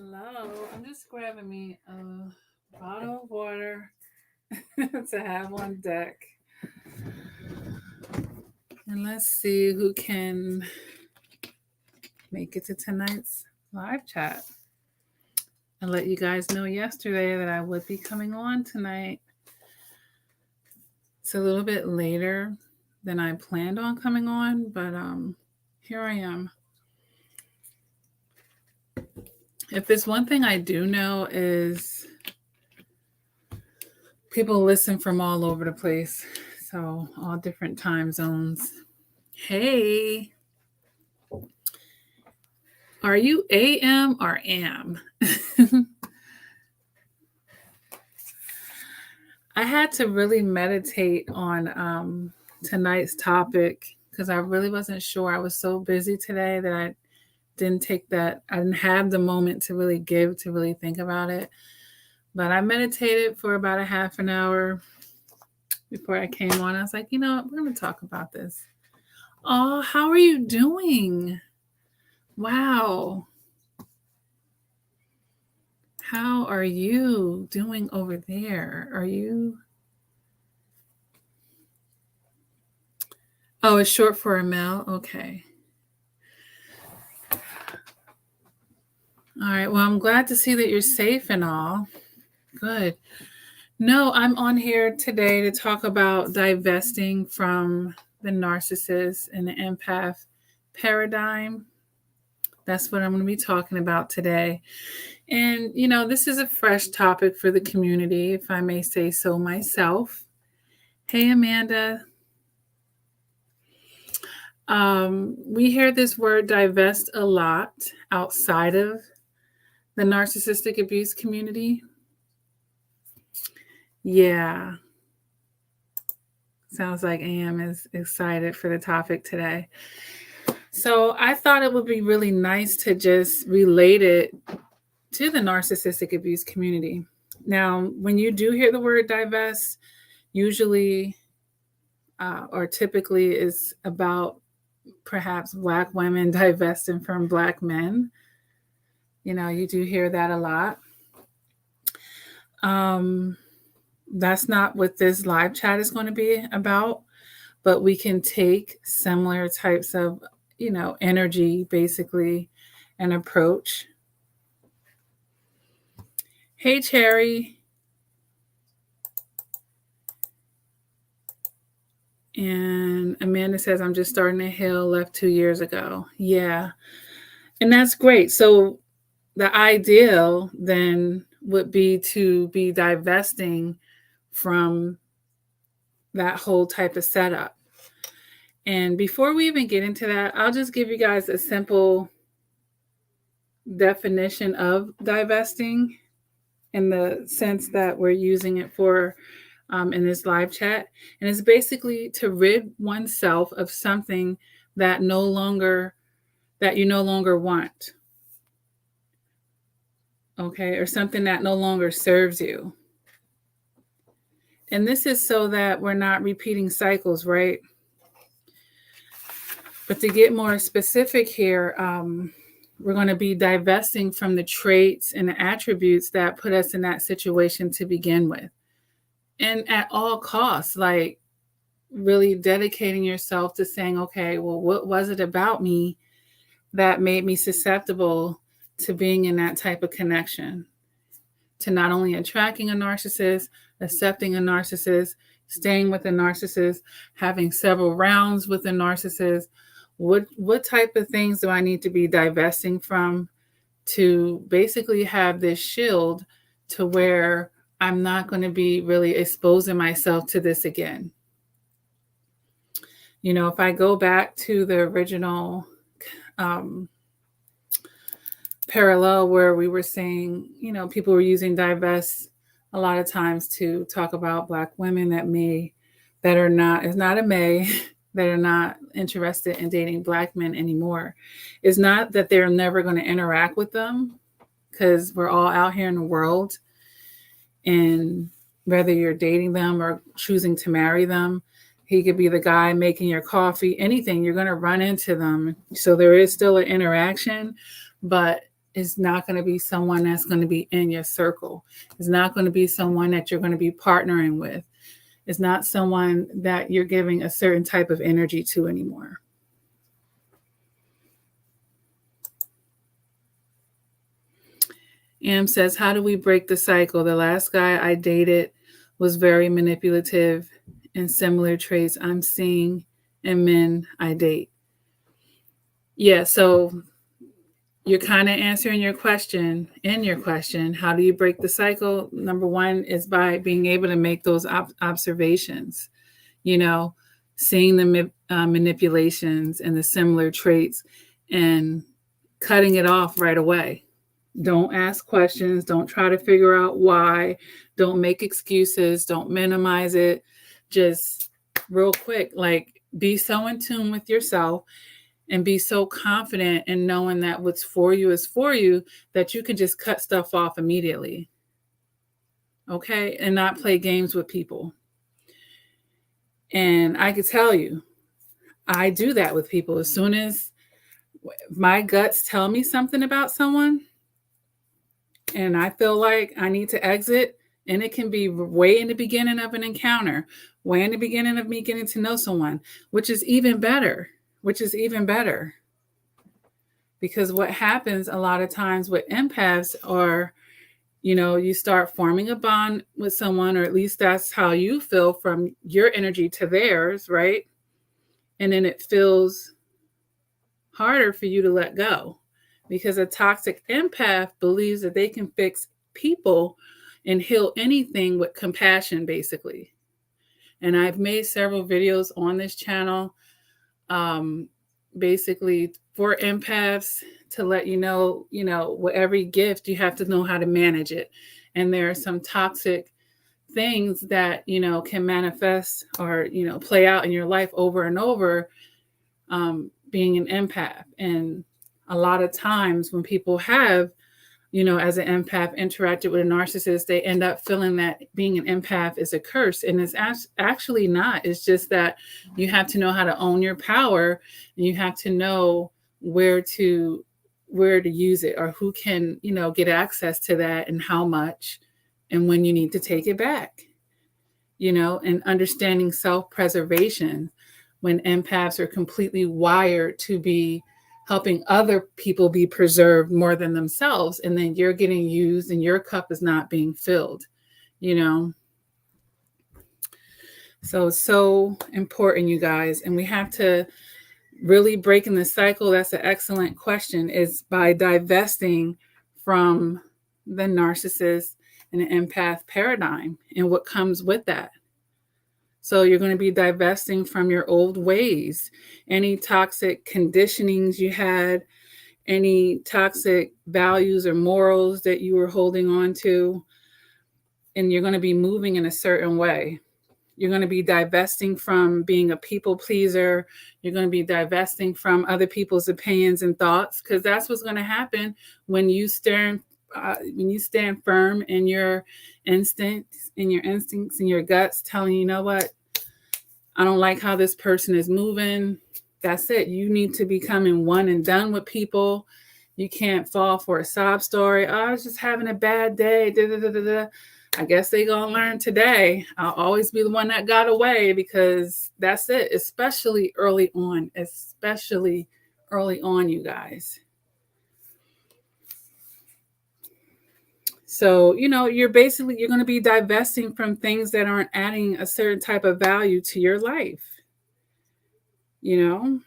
Hello, I'm just grabbing me a bottle of water to have on deck. And let's see who can make it to tonight's live chat. I let you guys know yesterday that I would be coming on tonight. It's a little bit later than I planned on coming on, but here I am. If there's one thing I do know is people listen from all over the place, so all different time zones. Hey, are you AM or AM? I had to really meditate on tonight's topic because I really wasn't sure. I was so busy today that I didn't have the moment to really think about it. But I meditated for about a half an hour before I came on. I was like, you know what? We're going to talk about this. Oh, how are you doing? Wow. How are you doing over there? Are you? Oh, it's short for a male? Okay. All right. Well, I'm glad to see that you're safe and all. Good. No, I'm on here today to talk about divesting from the narcissist and the empath paradigm. That's what I'm going to be talking about today. And, you know, this is a fresh topic for the community, if I may say so myself. Hey, Amanda. We hear this word divest a lot outside of the narcissistic abuse community. Yeah. Sounds like AM is excited for the topic today. So I thought it would be really nice to just relate it to the narcissistic abuse community. Now, when you do hear the word divest, usually or typically is about perhaps Black women divesting from Black men. You know, you do hear that a lot. That's not what this live chat is going to be about, but we can take similar types of, you know, energy basically and approach. Hey, Cherry. And Amanda says, I'm just starting to heal, left 2 years ago. Yeah. And that's great. So the ideal then would be to be divesting from that whole type of setup. And before we even get into that, I'll just give you guys a simple definition of divesting in the sense that we're using it for in this live chat. And it's basically to rid oneself of something that you no longer want. Okay, or something that no longer serves you. And this is so that we're not repeating cycles, right? But to get more specific here, we're going to be divesting from the traits and the attributes that put us in that situation to begin with. And at all costs, like really dedicating yourself to saying, okay, well, what was it about me that made me susceptible to being in that type of connection? To not only attracting a narcissist, accepting a narcissist, staying with a narcissist, having several rounds with a narcissist. What type of things do I need to be divesting from to basically have this shield to where I'm not going to be really exposing myself to this again? You know, if I go back to the original parallel where we were saying, you know, people were using divest a lot of times to talk about Black women that are not interested in dating Black men anymore. It's not that they're never going to interact with them, because we're all out here in the world, and whether you're dating them or choosing to marry them, he could be the guy making your coffee, anything, you're going to run into them. So there is still an interaction, but is not going to be someone that's going to be in your circle. It's not going to be someone that you're going to be partnering with. It's not someone that you're giving a certain type of energy to anymore. Am says, how do we break the cycle? The last guy I dated was very manipulative and similar traits I'm seeing in men I date. Yeah, so you're kind of answering your question. How do you break the cycle? Number one is by being able to make those observations, seeing the manipulations and the similar traits and cutting it off right away. Don't ask questions. Don't try to figure out why. Don't make excuses. Don't minimize it. Just real quick, be so in tune with yourself and be so confident in knowing that what's for you is for you, that you can just cut stuff off immediately. Okay? And not play games with people. And I could tell you, I do that with people. As soon as my guts tell me something about someone and I feel like I need to exit, and it can be way in the beginning of an encounter, way in the beginning of me getting to know someone, which is even better. Because what happens a lot of times with empaths are, you start forming a bond with someone, or at least that's how you feel from your energy to theirs, right? And then it feels harder for you to let go, because a toxic empath believes that they can fix people and heal anything with compassion, basically. And I've made several videos on this channel, basically for empaths, to let you know, with every gift, you have to know how to manage it. And there are some toxic things that, can manifest or, play out in your life over and over, being an empath. And a lot of times when people have, as an empath interacted with a narcissist, they end up feeling that being an empath is a curse. And it's actually not. It's just that you have to know how to own your power, and you have to know where to use it, or who can, get access to that, and how much, and when you need to take it back, and understanding self-preservation, when empaths are completely wired to be helping other people be preserved more than themselves. And then you're getting used and your cup is not being filled, So it's so important, you guys. And we have to really break in the cycle. That's an excellent question, is by divesting from the narcissist and the empath paradigm and what comes with that. So you're going to be divesting from your old ways, any toxic conditionings you had, any toxic values or morals that you were holding on to, and you're going to be moving in a certain way. You're going to be divesting from being a people pleaser. You're going to be divesting from other people's opinions and thoughts, because that's what's going to happen when you stand firm in your instincts, and your guts telling you, what, I don't like how this person is moving. That's it. You need to be becoming one and done with people. You can't fall for a sob story. Oh, I was just having a bad day. I guess they gonna learn today. I'll always be the one that got away, because that's it. Especially early on, you guys. So, you're going to be divesting from things that aren't adding a certain type of value to your life. Who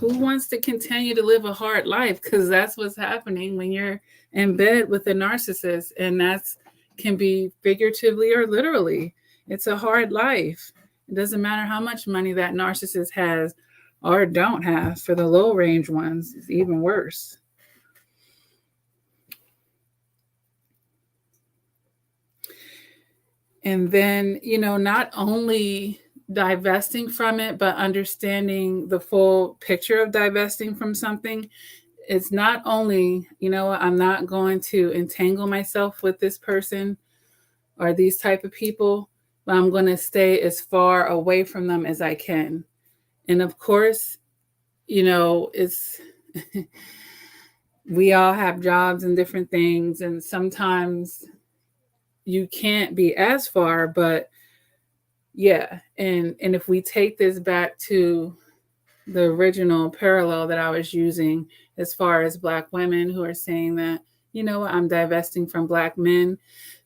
wants to continue to live a hard life? Because that's what's happening when you're in bed with a narcissist. And that can be figuratively or literally. It's a hard life. It doesn't matter how much money that narcissist has or don't have. For the low range ones, it's even worse. And then, not only divesting from it, but understanding the full picture of divesting from something. It's not only, I'm not going to entangle myself with this person or these type of people, but I'm going to stay as far away from them as I can. And of course, it's we all have jobs and different things, and sometimes you can't be as far, but yeah. And if we take this back to the original parallel that I was using, as far as Black women who are saying that, you know what, I'm divesting from Black men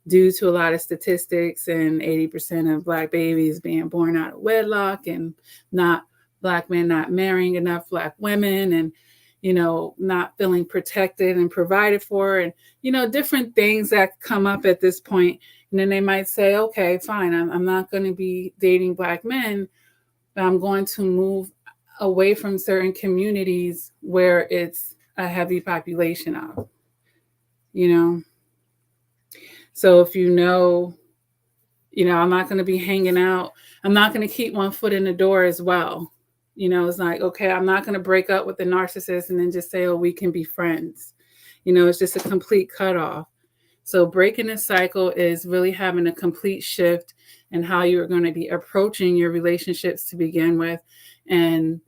due to a lot of statistics and 80% of Black babies being born out of wedlock, and not Black men not marrying enough Black women, and, you know, not feeling protected and provided for, and, you know, different things that come up at this point. And then they might say, okay, fine, I'm not going to be dating Black men, but I'm going to move away from certain communities where it's a heavy population of, you know. So if you know, I'm not going to be hanging out. I'm not going to keep one foot in the door as well. You know, it's like, okay, I'm not going to break up with the narcissist and then just say, oh, we can be friends. You know, it's just a complete cutoff. So breaking the cycle is really having a complete shift in how you're going to be approaching your relationships to begin with. And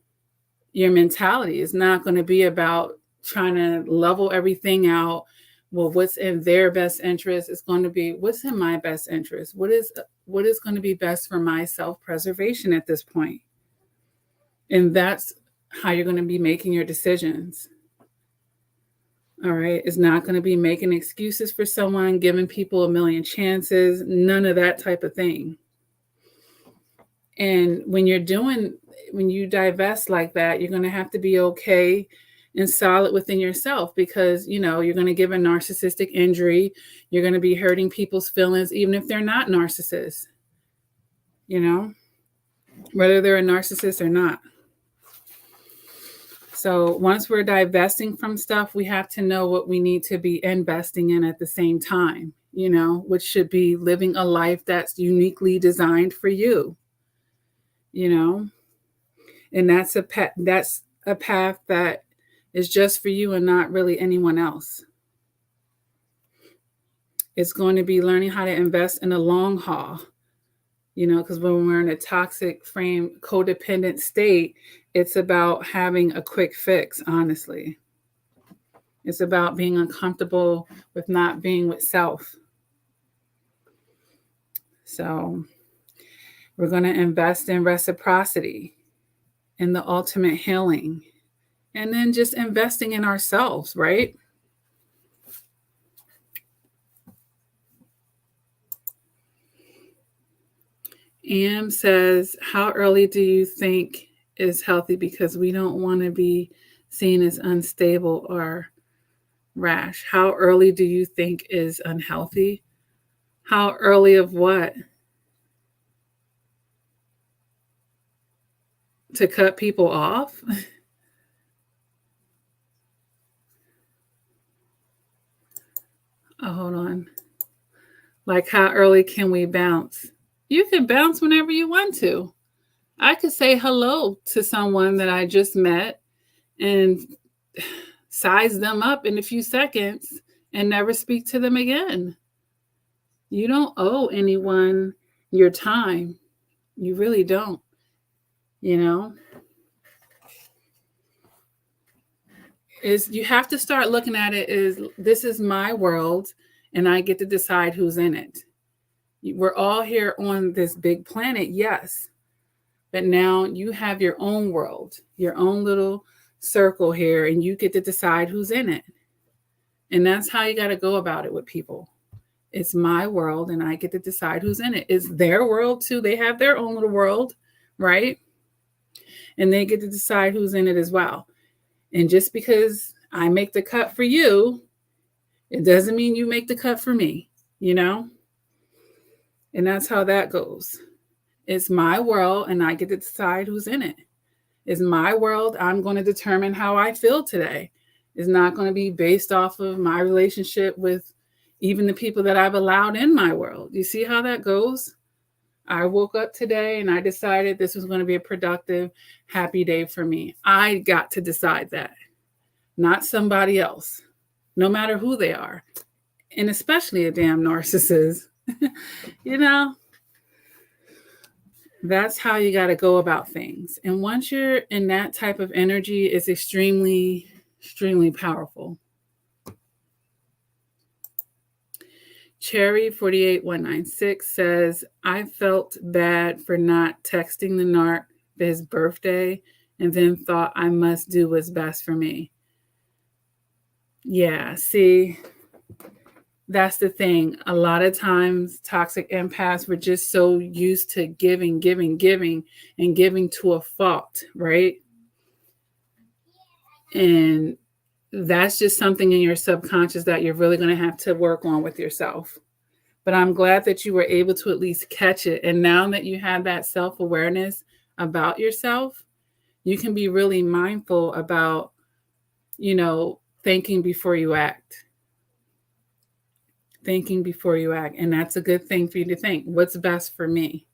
your mentality is not going to be about trying to level everything out. Well, what's in their best interest? It's going to be, what's in my best interest? What is going to be best for my self-preservation at this point? And that's how you're going to be making your decisions. All right. It's not going to be making excuses for someone, giving people a million chances, none of that type of thing. And when you divest like that, you're going to have to be okay and solid within yourself, because, you know, you're going to give a narcissistic injury. You're going to be hurting people's feelings, even if they're not narcissists, you know, whether they're a narcissist or not. So once we're divesting from stuff, we have to know what we need to be investing in at the same time, you know, which should be living a life that's uniquely designed for you, you know, and that's a path that is just for you and not really anyone else. It's going to be learning how to invest in the long haul, you know, because when we're in a toxic frame, codependent state, it's about having a quick fix, honestly. It's about being uncomfortable with not being with self. So we're going to invest in reciprocity, in the ultimate healing, and then just investing in ourselves, right? Am says, how early do you think is healthy? Because we don't want to be seen as unstable or rash. How early do you think is unhealthy? How early of what? To cut people off? Oh, hold on. Like, how early can we bounce? You can bounce whenever you want to. I could say hello to someone that I just met and size them up in a few seconds and never speak to them again. You don't owe anyone your time. You really don't, you know? You have to start looking at it as, this is my world and I get to decide who's in it. We're all here on this big planet, yes. But now you have your own world, your own little circle here, and you get to decide who's in it. And that's how you got to go about it with people. It's my world and I get to decide who's in it. It's their world too. They have their own little world, right? And they get to decide who's in it as well. And just because I make the cut for you, it doesn't mean you make the cut for me, you know? And that's how that goes. It's my world and I get to decide who's in it. It's my world. I'm going to determine how I feel today. It's not going to be based off of my relationship with even the people that I've allowed in my world. You see how that goes? I woke up today and I decided this was going to be a productive, happy day for me. I got to decide that, not somebody else, no matter who they are. And especially a damn narcissist, you know? That's how you got to go about things. And once you're in that type of energy, it's extremely, extremely powerful. Cherry 48196 says, I felt bad for not texting the narc for his birthday and then thought I must do what's best for me. Yeah, see, that's the thing. A lot of times toxic empaths were just so used to giving, and giving to a fault, right? And that's just something in your subconscious that you're really going to have to work on with yourself. But I'm glad that you were able to at least catch it. And now that you have that self-awareness about yourself, you can be really mindful about, thinking before you act. Thinking before you act. And that's a good thing for you to think. What's best for me?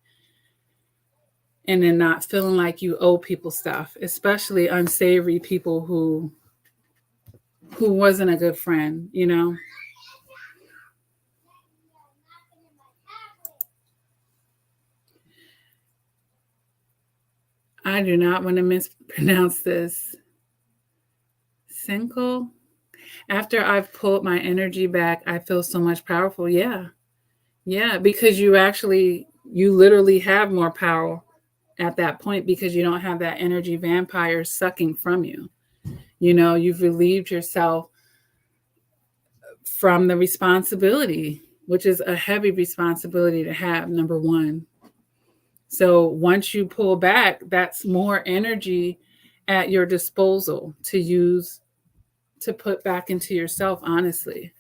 And then not feeling like you owe people stuff, especially unsavory people who wasn't a good friend, I do not want to mispronounce this. Cinco? After I've pulled my energy back, I feel so much powerful. Yeah. Yeah, because you literally have more power at that point because you don't have that energy vampire sucking from you. You've relieved yourself from the responsibility, which is a heavy responsibility to have, number one. So once you pull back, that's more energy at your disposal to use to put back into yourself, honestly.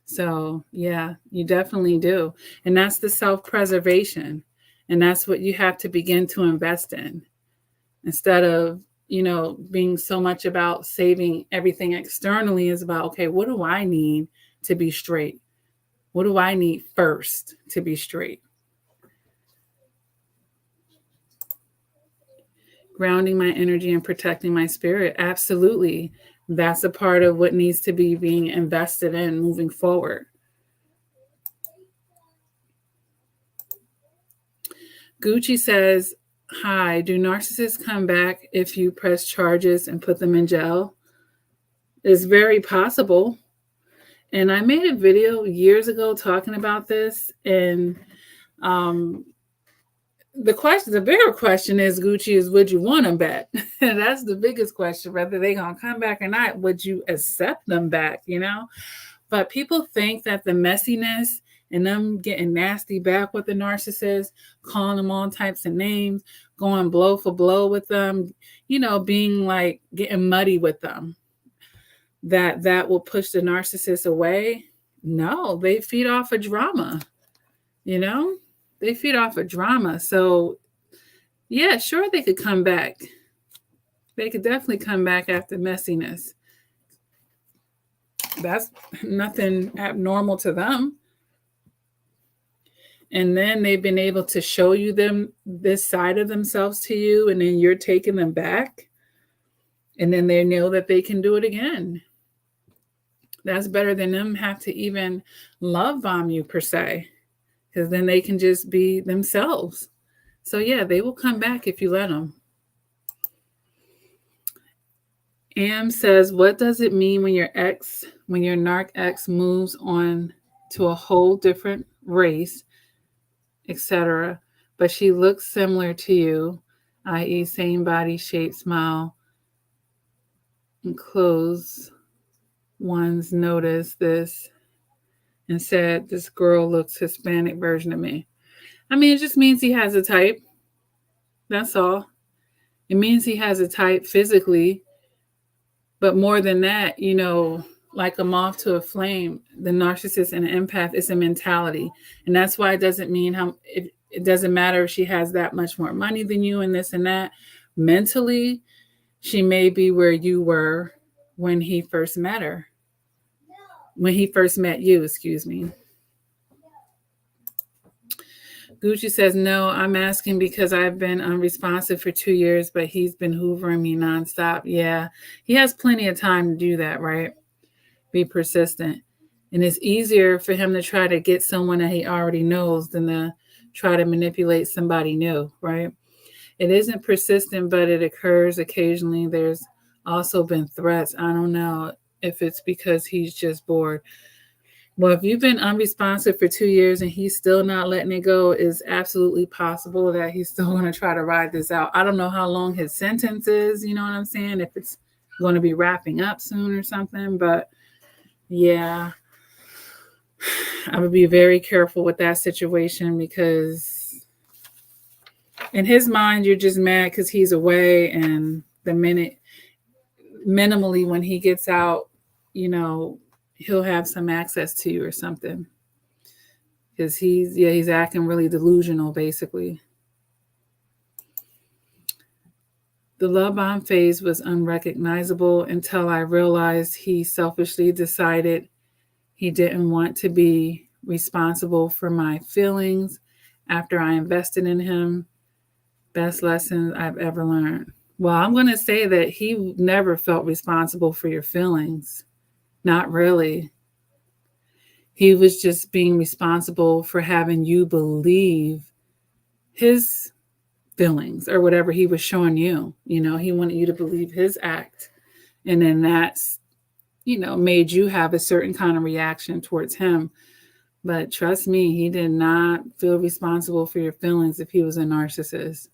So, yeah, you definitely do. And that's the self-preservation. And that's what you have to begin to invest in instead of, being so much about saving everything externally is about, okay, what do I need to be straight? What do I need first to be straight? Grounding my energy and protecting my spirit. Absolutely. That's a part of what needs to be being invested in moving forward. Gucci says, hi, do narcissists come back if you press charges and put them in jail? It's very possible. And I made a video years ago talking about this. And the bigger question is, Gucci, is would you want them back? And that's the biggest question, whether they're going to come back or not. Would you accept them back, But people think that the messiness and them getting nasty back with the narcissist, calling them all types of names, going blow for blow with them, being like getting muddy with them, that will push the narcissist away. No, they feed off of drama, They feed off of drama. So, yeah, sure, they could come back. They could definitely come back after messiness. That's nothing abnormal to them. And then they've been able to show you this side of themselves to you, and then you're taking them back. And then they know that they can do it again. That's better than them have to even love bomb you per se, because then they can just be themselves. So yeah, they will come back if you let them. Am says, what does it mean when your narc ex moves on to a whole different race, etc., but she looks similar to you, i.e. same body shape, smile, and clothes? Ones noticed this and said, this girl looks Hispanic version of me. I mean, it just means he has a type. That's all. It means he has a type physically. But more than that, like a moth to a flame, the narcissist and the empath is a mentality. And that's why it doesn't mean it doesn't matter if she has that much more money than you and this and that. Mentally, she may be where you were when he first met her. When he first met you, excuse me. Gucci says, no, I'm asking because I've been unresponsive for 2 years, but he's been hoovering me nonstop. Yeah, he has plenty of time to do that, right? Be persistent. And it's easier for him to try to get someone that he already knows than to try to manipulate somebody new, right? It isn't persistent, but it occurs occasionally. There's also been threats. I don't know if it's because he's just bored. Well, if you've been unresponsive for 2 years and he's still not letting it go, it's absolutely possible that he's still going to try to ride this out. I don't know how long his sentence is, you know what I'm saying? If it's going to be wrapping up soon or something, but yeah, I would be very careful with that situation, because in his mind, you're just mad because he's away, and minimally when he gets out, he'll have some access to you or something, because he's acting really delusional, basically. The love bomb phase was unrecognizable until I realized he selfishly decided he didn't want to be responsible for my feelings after I invested in him. Best lessons I've ever learned. Well, I'm going to say that he never felt responsible for your feelings. Not really. He was just being responsible for having you believe his feelings or whatever he was showing you. He wanted you to believe his act. And then that's, made you have a certain kind of reaction towards him. But trust me, he did not feel responsible for your feelings if he was a narcissist.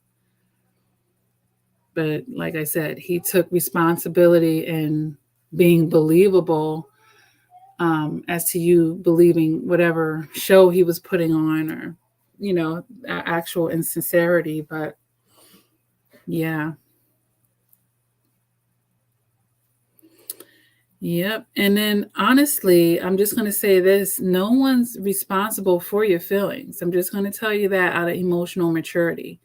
But like I said, he took responsibility in being believable, as to you believing whatever show he was putting on, or, actual insincerity. But yeah. Yep. And then honestly, I'm just going to say this. No one's responsible for your feelings. I'm just going to tell you that out of emotional maturity.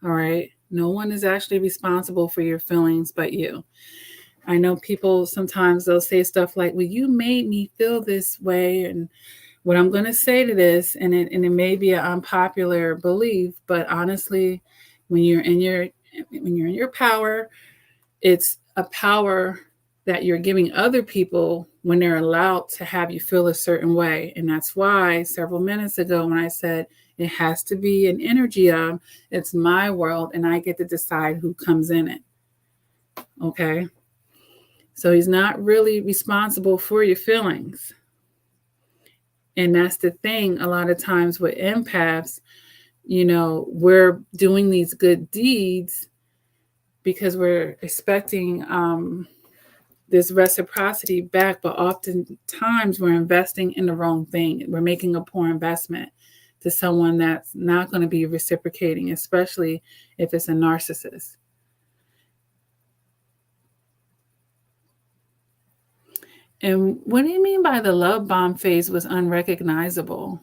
All right. No one is actually responsible for your feelings but you. I know people sometimes they'll say stuff like, well, you made me feel this way. And what I'm going to say to this, and it may be an unpopular belief, but honestly, when you're in your power, it's a power that you're giving other people when they're allowed to have you feel a certain way. And that's why several minutes ago when I said it has to be an energy of, it's my world and I get to decide who comes in it. Okay? So he's not really responsible for your feelings. And that's the thing. A lot of times with empaths, we're doing these good deeds because we're expecting this reciprocity back, but oftentimes we're investing in the wrong thing. We're making a poor investment to someone that's not going to be reciprocating, especially if it's a narcissist. And what do you mean by the love bomb phase was unrecognizable?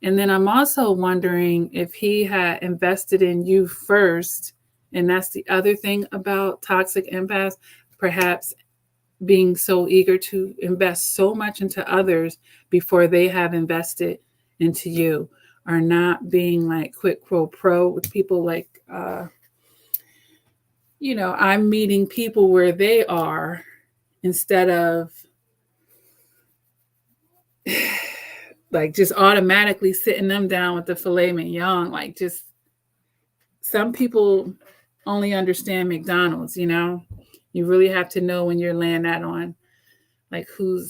And then I'm also wondering if he had invested in you first, and that's the other thing about toxic empaths, perhaps being so eager to invest so much into others before they have invested into you, or not being like quid pro with people. Like, I'm meeting people where they are instead of like just automatically sitting them down with the filet mignon. Like, just some people only understand McDonald's, you really have to know when you're laying that on, like who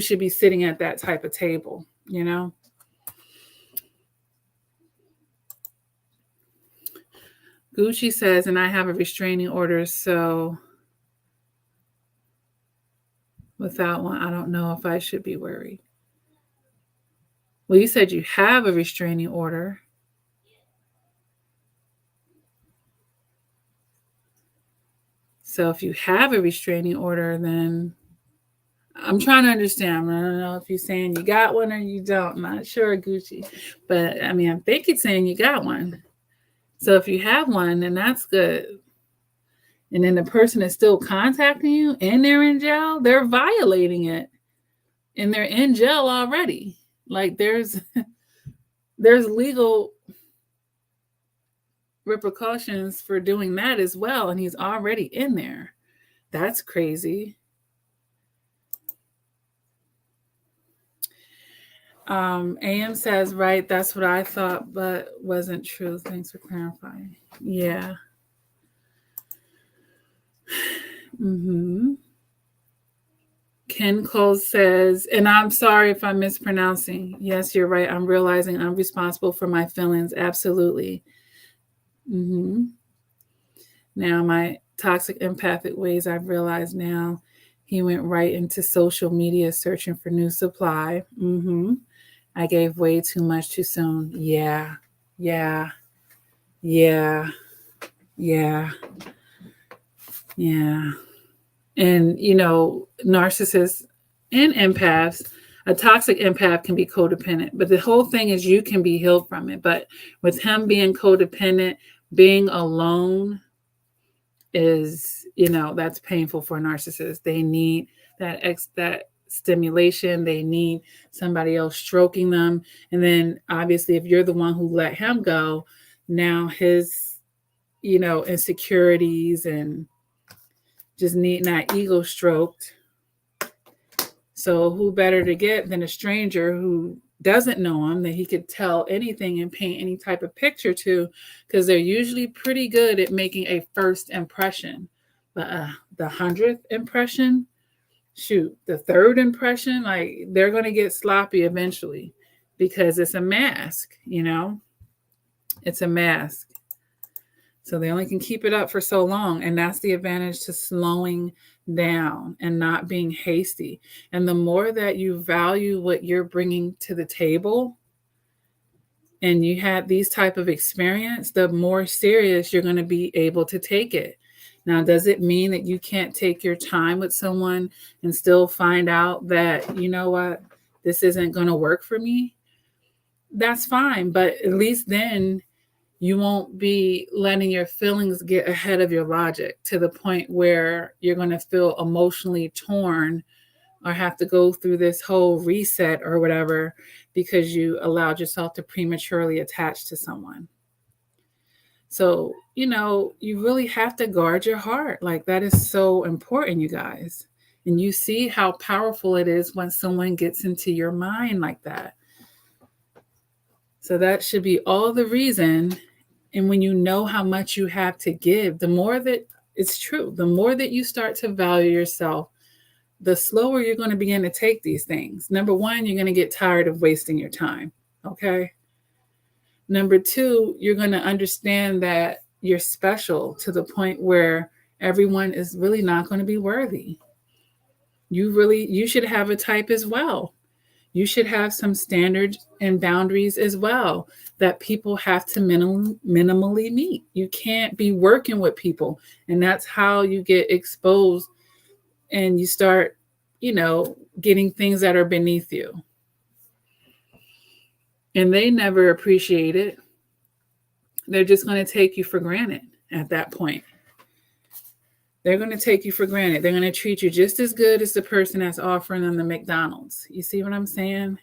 should be sitting at that type of table, Gucci says, and I have a restraining order, so without one, I don't know if I should be worried. Well, you said you have a restraining order. So if you have a restraining order, then I'm trying to understand. I don't know if you're saying you got one or you don't. I'm not sure, Gucci. But I mean, I think it's saying you got one. So if you have one, then that's good. And then the person is still contacting you and they're in jail, they're violating it. And they're in jail already. Like, there's legal repercussions for doing that as well. And he's already in there. That's crazy. AM says, right, that's what I thought, but wasn't true. Thanks for clarifying. Yeah. Ken Cole says, and I'm sorry if I'm mispronouncing. Yes, you're right. I'm realizing I'm responsible for my feelings. Absolutely. Mm-hmm. Now, my toxic empathic ways, I've realized now. He went right into social media searching for new supply. Mm-hmm. I gave way too much too soon. Yeah, yeah, yeah, yeah, yeah. And, narcissists and empaths, a toxic empath can be codependent, but the whole thing is you can be healed from it. But with him being codependent, being alone is, that's painful for a narcissist. They need that stimulation. They need somebody else stroking them. And then obviously if you're the one who let him go, now his, insecurities and just needing that ego stroked. So who better to get than a stranger who doesn't know him, that he could tell anything and paint any type of picture to, because they're usually pretty good at making a first impression. But the 100th impression, shoot, the third impression, like they're going to get sloppy eventually because it's a mask, it's a mask. So they only can keep it up for so long. And that's the advantage to slowing down and not being hasty. And the more that you value what you're bringing to the table and you had these type of experience, the more serious you're going to be able to take it. Now, does it mean that you can't take your time with someone and still find out that, you know what, this isn't going to work for me? That's fine. But at least then you won't be letting your feelings get ahead of your logic to the point where you're going to feel emotionally torn or have to go through this whole reset or whatever because you allowed yourself to prematurely attach to someone. So, you really have to guard your heart. Like that is so important, you guys. And you see how powerful it is when someone gets into your mind like that. So that should be all the reason. And when you know how much you have to give, the more that it's true, the more that you start to value yourself, the slower you're going to begin to take these things. Number one, you're going to get tired of wasting your time. Okay. Number two, you're going to understand that you're special to the point where everyone is really not going to be worthy. You should have a type as well. You should have some standards and boundaries as well that people have to minimally meet. You can't be working with people. And that's how you get exposed and you start, getting things that are beneath you. And they never appreciate it. They're just going to take you for granted at that point. They're going to take you for granted. They're going to treat you just as good as the person that's offering them the McDonald's. You see what I'm saying?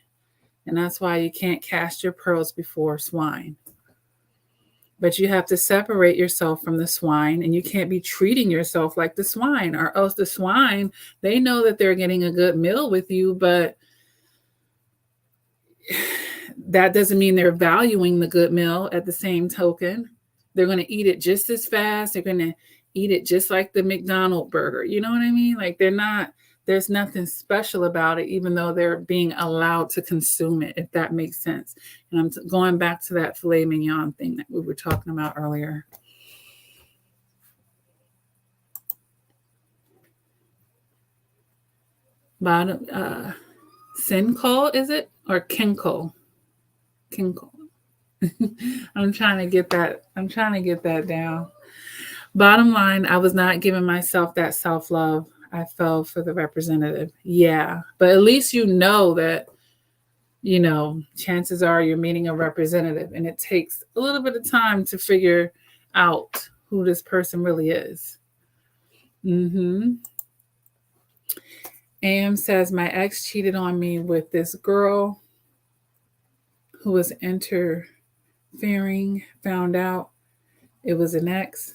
And that's why you can't cast your pearls before swine. But you have to separate yourself from the swine, and you can't be treating yourself like the swine, or else the swine, they know that they're getting a good meal with you, but that doesn't mean they're valuing the good meal at the same token. They're going to eat it just as fast. They're going to eat it just like the McDonald's burger. You know what I mean? Like there's nothing special about it, even though they're being allowed to consume it, if that makes sense. And I'm going back to that filet mignon thing that we were talking about earlier. Bottom, Sincol, is it? Or Kinkle? Kinkle. I'm trying to get that down. Bottom line, I was not giving myself that self-love. I fell for the representative. Yeah. But at least you know that, chances are you're meeting a representative, and it takes a little bit of time to figure out who this person really is. Am says, my ex cheated on me with this girl who was interfering, found out it was an ex.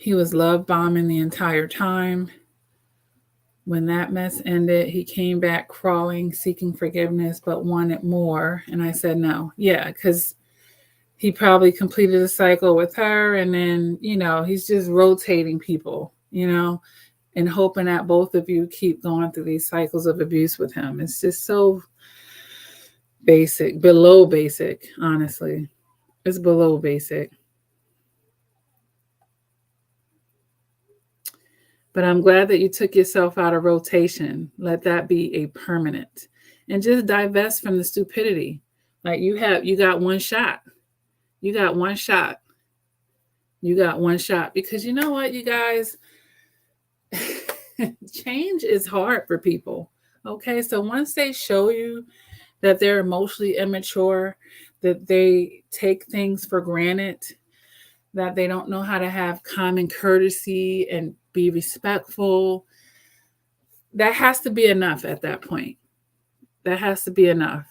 He was love bombing the entire time. When that mess ended, he came back crawling, seeking forgiveness, but wanted more. And I said no. Yeah, because he probably completed a cycle with her. And then, he's just rotating people, and hoping that both of you keep going through these cycles of abuse with him. It's just so basic, below basic, honestly. It's below basic. But I'm glad that you took yourself out of rotation. Let that be a permanent. And just divest from the stupidity. Like you got one shot. You got one shot. You got one shot. Because you know what, you guys? Change is hard for people. Okay, so once they show you that they're emotionally immature, that they take things for granted, that they don't know how to have common courtesy and be respectful, that has to be enough at that point. That has to be enough.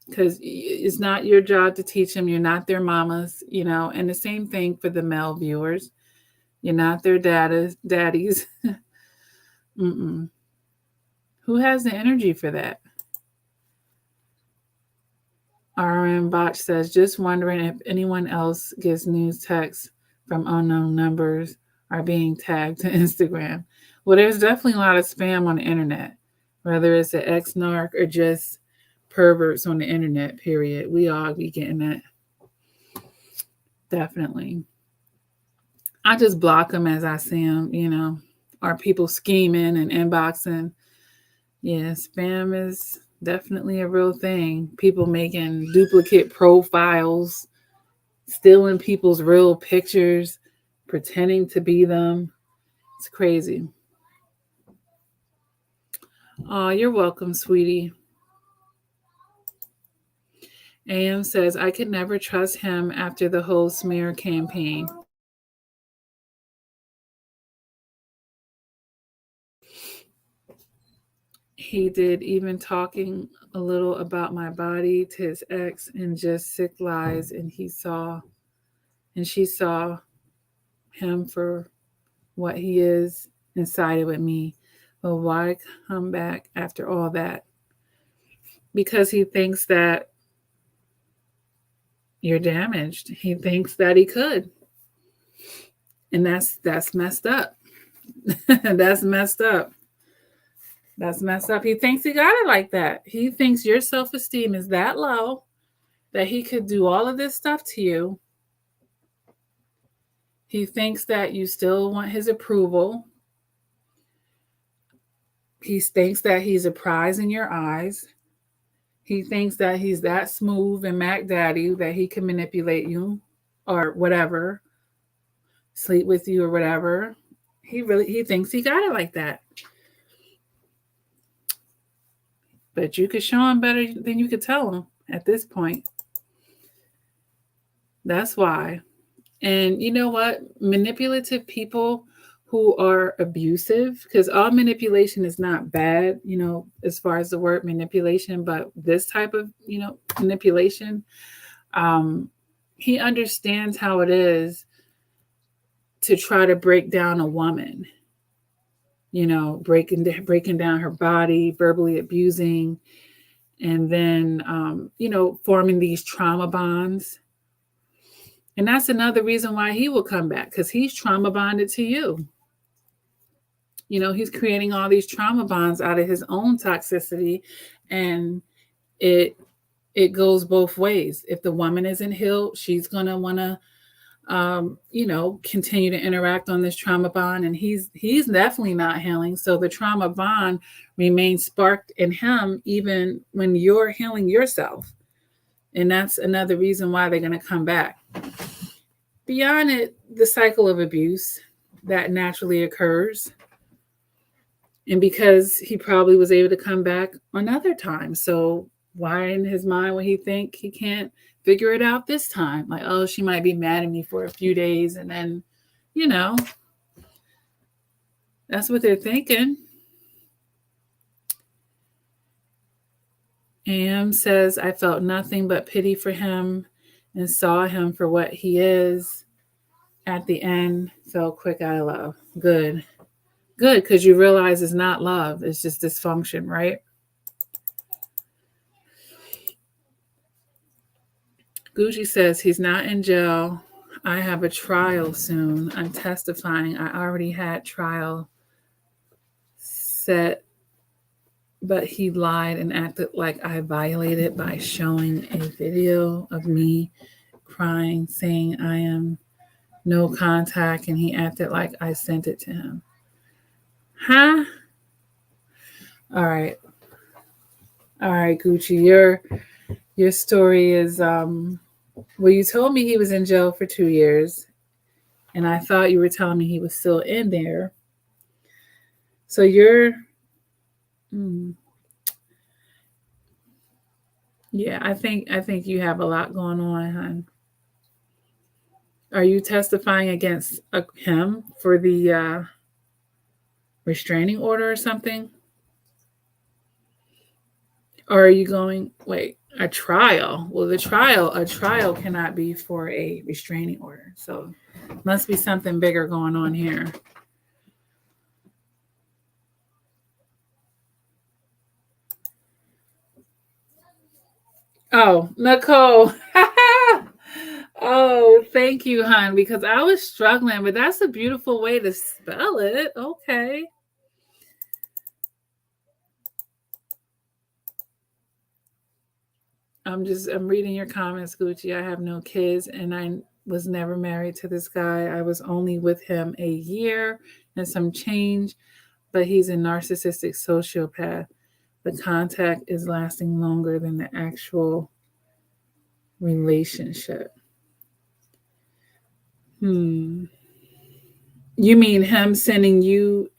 Because it's not your job to teach them. You're not their mamas, and the same thing for the male viewers. You're not their daddies. Mm-mm. Who has the energy for that? RM Botch says, just wondering if anyone else gets news texts from unknown numbers are being tagged to Instagram. Well, there's definitely a lot of spam on the internet, whether it's an ex-narc or just perverts on the internet, period. We all be getting that. Definitely. I just block them as I see them, Are people scheming and inboxing? Yeah, spam is definitely a real thing. People making duplicate profiles, stealing people's real pictures, pretending to be them. It's crazy. Oh, you're welcome, sweetie. AM says, I could never trust him after the whole smear campaign. He did even talking a little about my body to his ex and just sick lies, and she saw him for what he is and sided with me. But why come back after all that? Because he thinks that you're damaged. He thinks that he could. And that's messed up. That's messed up. That's messed up. He thinks he got it like that. He thinks your self-esteem is that low that he could do all of this stuff to you. He thinks that you still want his approval. He thinks that he's a prize in your eyes. He thinks that he's that smooth and Mac Daddy that he can manipulate you or whatever, sleep with you or whatever. He thinks he got it like that. But you could show him better than you could tell him at this point. That's why. And you know what? Manipulative people who are abusive, because all manipulation is not bad, as far as the word manipulation, but this type of, manipulation, he understands how it is to try to break down a woman, breaking down her body, verbally abusing, and then, forming these trauma bonds. And that's another reason why he will come back, because he's trauma bonded to you. He's creating all these trauma bonds out of his own toxicity, and it goes both ways. If the woman isn't healed, she's going to want to, continue to interact on this trauma bond, and he's definitely not healing. So the trauma bond remains sparked in him even when you're healing yourself. And that's another reason why they're going to come back. Beyond it, the cycle of abuse that naturally occurs. And because he probably was able to come back another time. So why in his mind would he think he can't figure it out this time? Like, oh, she might be mad at me for a few days. And then, that's what they're thinking. Am says, I felt nothing but pity for him and saw him for what he is. At the end, felt quick out of love. Good, because you realize it's not love. It's just dysfunction, right? Gucci says, he's not in jail. I have a trial soon. I'm testifying. I already had trial upset, but he lied and acted like I violated by showing a video of me crying, saying I am no contact, and he acted like I sent it to him. Huh? All right, Gucci. Your story is well, you told me he was in jail for 2 years, and I thought you were telling me he was still in there. So yeah, I think you have a lot going on, hon. Are you testifying against him for the restraining order or something? Or are you going, a trial? Well, a trial cannot be for a restraining order. So must be something bigger going on here. Oh, Nicole. Oh, thank you, hon, because I was struggling, but that's a beautiful way to spell it. Okay. I'm reading your comments, Gucci. I have no kids and I was never married to this guy. I was only with him a year and some change, but he's a narcissistic sociopath. The contact is lasting longer than the actual relationship. You mean him sending you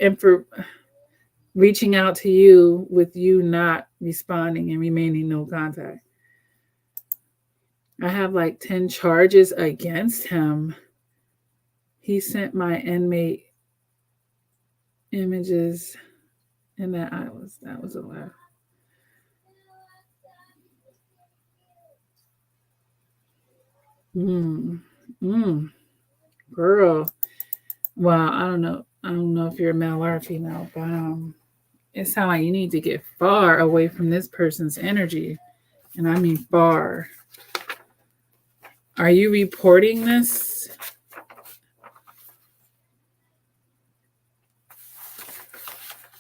reaching out to you with you not responding and remaining no contact? I have like 10 charges against him. He sent my inmate images and that was a lie. Girl. Well, I don't know if you're a male or a female, but it sounds like you need to get far away from this person's energy. And I mean far. Are you reporting this?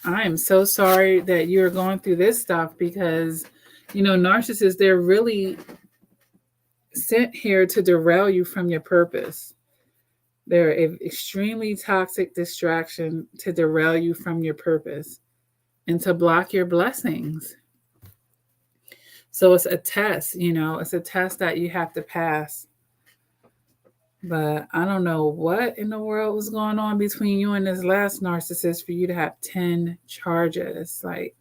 I am so sorry that you're going through this stuff because, narcissists, they're really sent here to derail you from your purpose. They're an extremely toxic distraction to derail you from your purpose and to block your blessings. So it's a test, it's a test that you have to pass. But I don't know what in the world was going on between you and this last narcissist for you to have 10 charges. Like,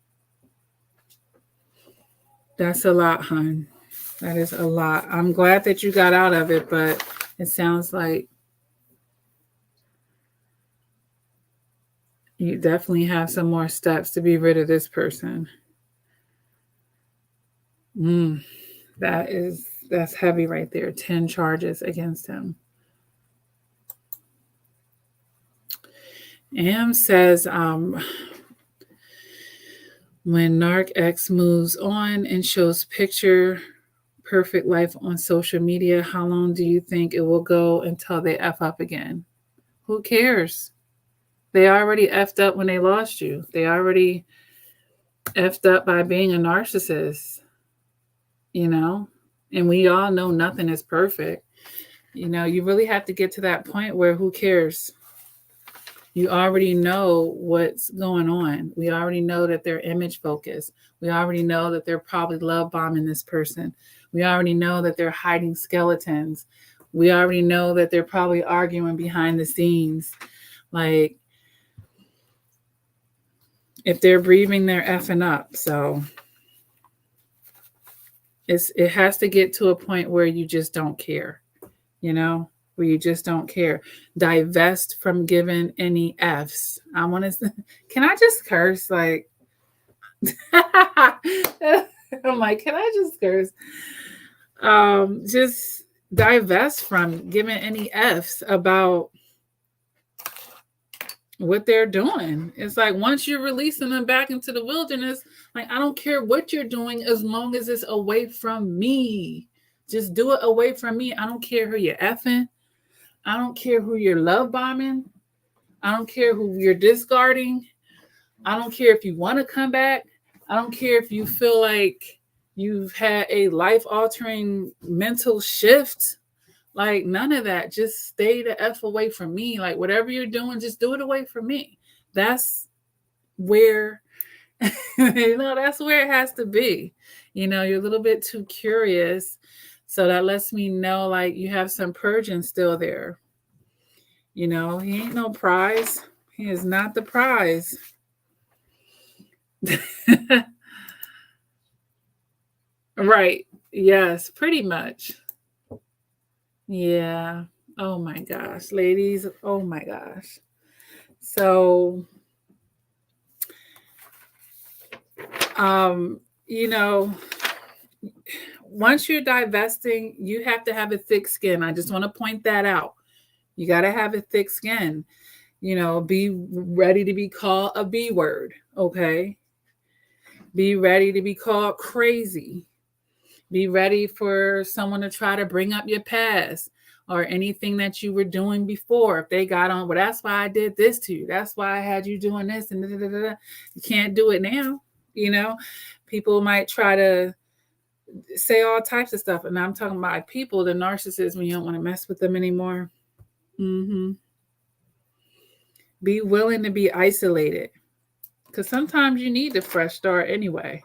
that's a lot, hon. That is a lot. I'm glad that you got out of it, but it sounds like you definitely have some more steps to be rid of this person. That's heavy right there. 10 charges against him. Am says, when Narc X moves on and shows picture perfect life on social media, how long do you think it will go until they F up again? Who cares? They already effed up when they lost you. They already effed up by being a narcissist, and we all know nothing is perfect. You really have to get to that point where who cares? You already know what's going on. We already know that they're image focused. We already know that they're probably love bombing this person. We already know that they're hiding skeletons. We already know that they're probably arguing behind the scenes. Like, if they're breathing, they're effing up. So it has to get to a point where you just don't care, where you just don't care. Divest from giving any Fs. Can I just curse? Like, I'm like, can I just curse? Just divest from giving any Fs about what they're doing. It's like, once you're releasing them back into the wilderness, like, I don't care what you're doing as long as it's away from me. Just do it away from me. I don't care who you're effing. I don't care who you're love bombing. I don't care who you're discarding. I don't care if you want to come back. I don't care if you feel like you've had a life-altering mental shift. Like, none of that. Just stay the F away from me. Like, whatever you're doing, just do it away from me. That's where, that's where it has to be. You're a little bit too curious. So that lets me know, like, you have some purging still there. He ain't no prize. He is not the prize. Right. Yes, pretty much. Yeah. Oh my gosh, ladies. Oh my gosh. So, once you're divesting, you have to have a thick skin. I just want to point that out. You got to have a thick skin. Be ready to be called a B word. Okay. Be ready to be called crazy. Be ready for someone to try to bring up your past or anything that you were doing before. If they got on, well, that's why I did this to you. That's why I had you doing this. And you can't do it now. People might try to say all types of stuff. And I'm talking about people, the narcissists, when you don't want to mess with them anymore. Mm-hmm. Be willing to be isolated. Because sometimes you need a fresh start anyway.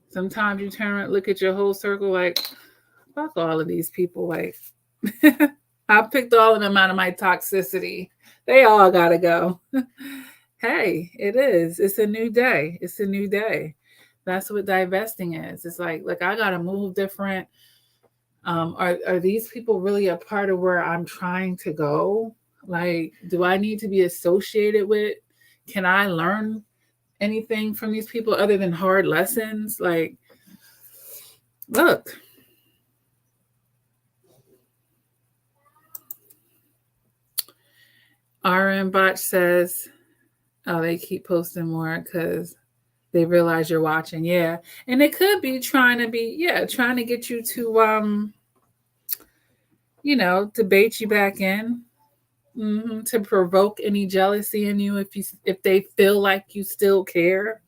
Sometimes you turn and look at your whole circle like, fuck all of these people. Like, I picked all of them out of my toxicity. They all got to go. Hey, it is. It's a new day. It's a new day. That's what divesting is. It's like I got to move different. Are these people really a part of where I'm trying to go? Like, do I need to be associated with? Can I learn anything from these people other than hard lessons? Like, look. RM Botch says, oh, they keep posting more because they realize you're watching. Yeah. And it could be trying to get you to, to bait you back in, to provoke any jealousy in you if they feel like you still care,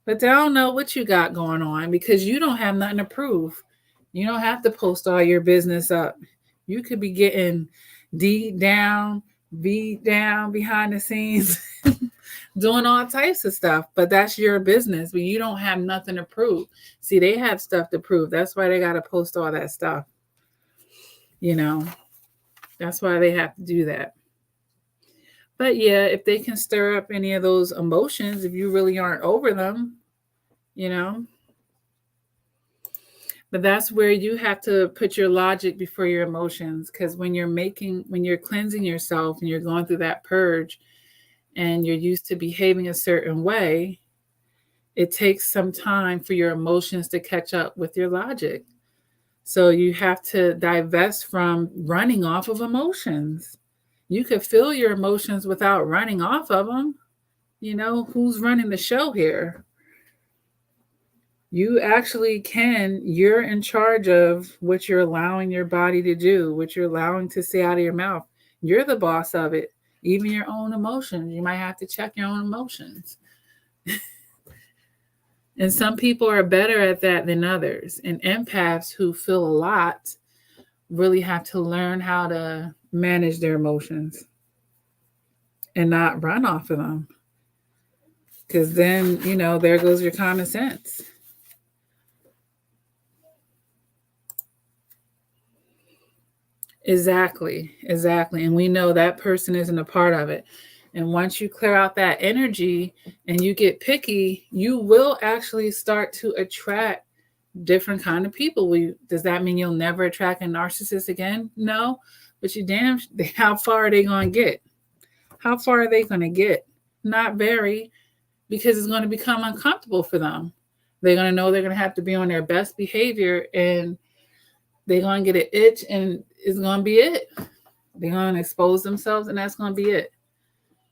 But they don't know what you got going on because you don't have nothing to prove. You don't have to post all your business up. You could be getting D down, V down behind the scenes, doing all types of stuff, but that's your business. But you don't have nothing to prove. See, they have stuff to prove. That's why they got to post all that stuff. That's why they have to do that. But yeah, if they can stir up any of those emotions, if you really aren't over them, But that's where you have to put your logic before your emotions. Because when you're cleansing yourself and you're going through that purge and you're used to behaving a certain way, it takes some time for your emotions to catch up with your logic. So you have to divest from running off of emotions. You could feel your emotions without running off of them. Who's running the show here? You actually can. You're in charge of what you're allowing your body to do, what you're allowing to say out of your mouth. You're the boss of it. Even your own emotions. You might have to check your own emotions. And some people are better at that than others. And empaths who feel a lot really have to learn how to manage their emotions and not run off of them. Because then, there goes your common sense. Exactly. And we know that person isn't a part of it. And once you clear out that energy and you get picky, you will actually start to attract different kind of people. Does that mean you'll never attract a narcissist again? No, but how far are they going to get? How far are they going to get? Not very, because it's going to become uncomfortable for them. They're going to know they're going to have to be on their best behavior, and they're going to get an itch, and it's going to be it. They're going to expose themselves, and that's going to be it.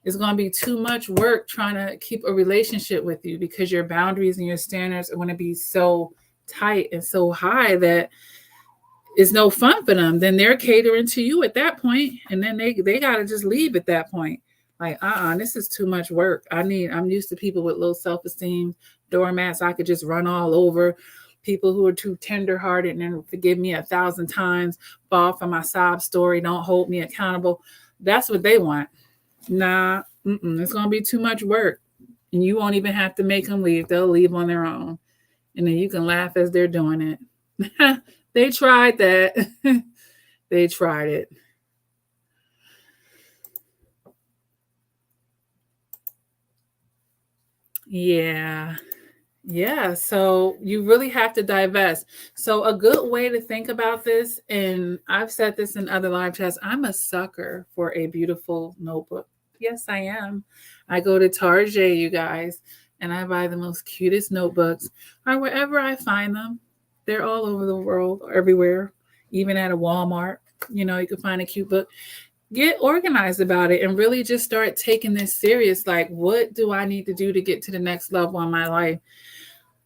It's going to be too much work trying to keep a relationship with you because your boundaries and your standards are going to be so tight and so high that it's no fun for them. Then they're catering to you at that point, and then they got to just leave at that point. Like, this is too much work. I'm used to people with low self-esteem, doormats I could just run all over, people who are too tender-hearted and forgive me 1,000 times, fall for my sob story, don't hold me accountable. That's what they want. Nah, it's going to be too much work. And you won't even have to make them leave. They'll leave on their own. And then you can laugh as they're doing it. They tried that. They tried it. Yeah. Yeah. So you really have to divest. So a good way to think about this, and I've said this in other live chats, I'm a sucker for a beautiful notebook. Yes, I am. I go to Target, you guys, and I buy the most cutest notebooks, or wherever I find them. They're all over the world, everywhere, even at a Walmart. You can find a cute book. Get organized about it and really just start taking this serious. Like, what do I need to do to get to the next level in my life?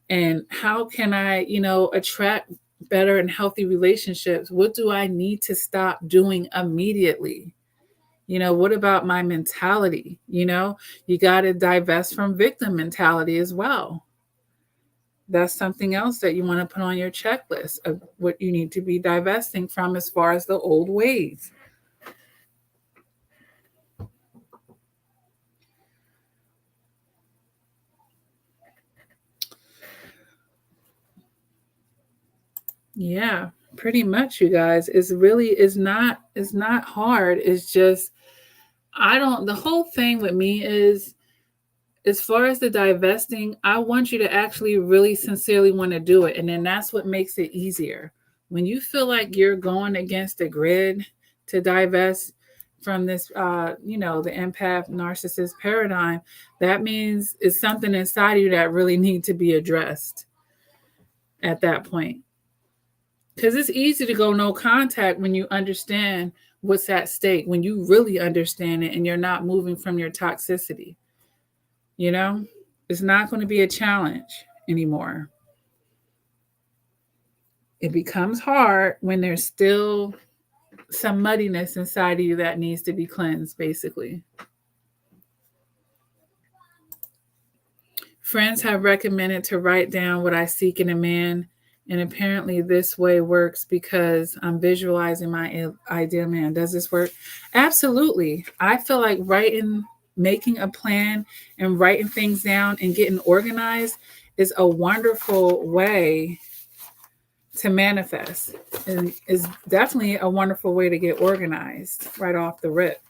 And how can I, attract better and healthy relationships? What do I need to stop doing immediately? What about my mentality? You got to divest from victim mentality as well. That's something else that you want to put on your checklist of what you need to be divesting from as far as the old ways. Yeah, pretty much, you guys. It's not hard. It's just the whole thing with me is, as far as the divesting, I want you to actually really sincerely want to do it. And then that's what makes it easier. When you feel like you're going against the grid to divest from this, the empath narcissist paradigm, that means it's something inside of you that really needs to be addressed at that point. Because it's easy to go no contact when you understand what's at stake, when you really understand it and you're not moving from your toxicity. It's not going to be a challenge anymore. It becomes hard when there's still some muddiness inside of you that needs to be cleansed, basically. Friends have recommended to write down what I seek in a man, and apparently this way works because I'm visualizing my ideal man. Does this work? Absolutely. I feel like making a plan and writing things down and getting organized is a wonderful way to manifest, and is definitely a wonderful way to get organized right off the rip.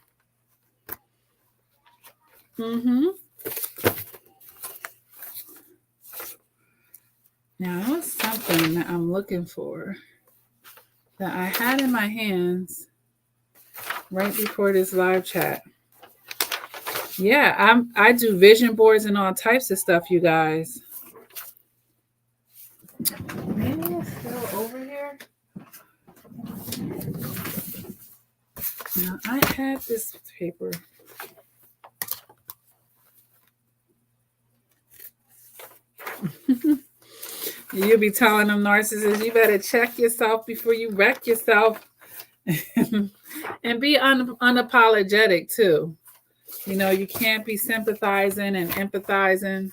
Now, that's something that I'm looking for that I had in my hands right before this live chat. Yeah, I do vision boards and all types of stuff, you guys. Maybe it's still over here. Now, I had this paper. You'll be telling them narcissists, you better check yourself before you wreck yourself. And be unapologetic too. You can't be sympathizing and empathizing.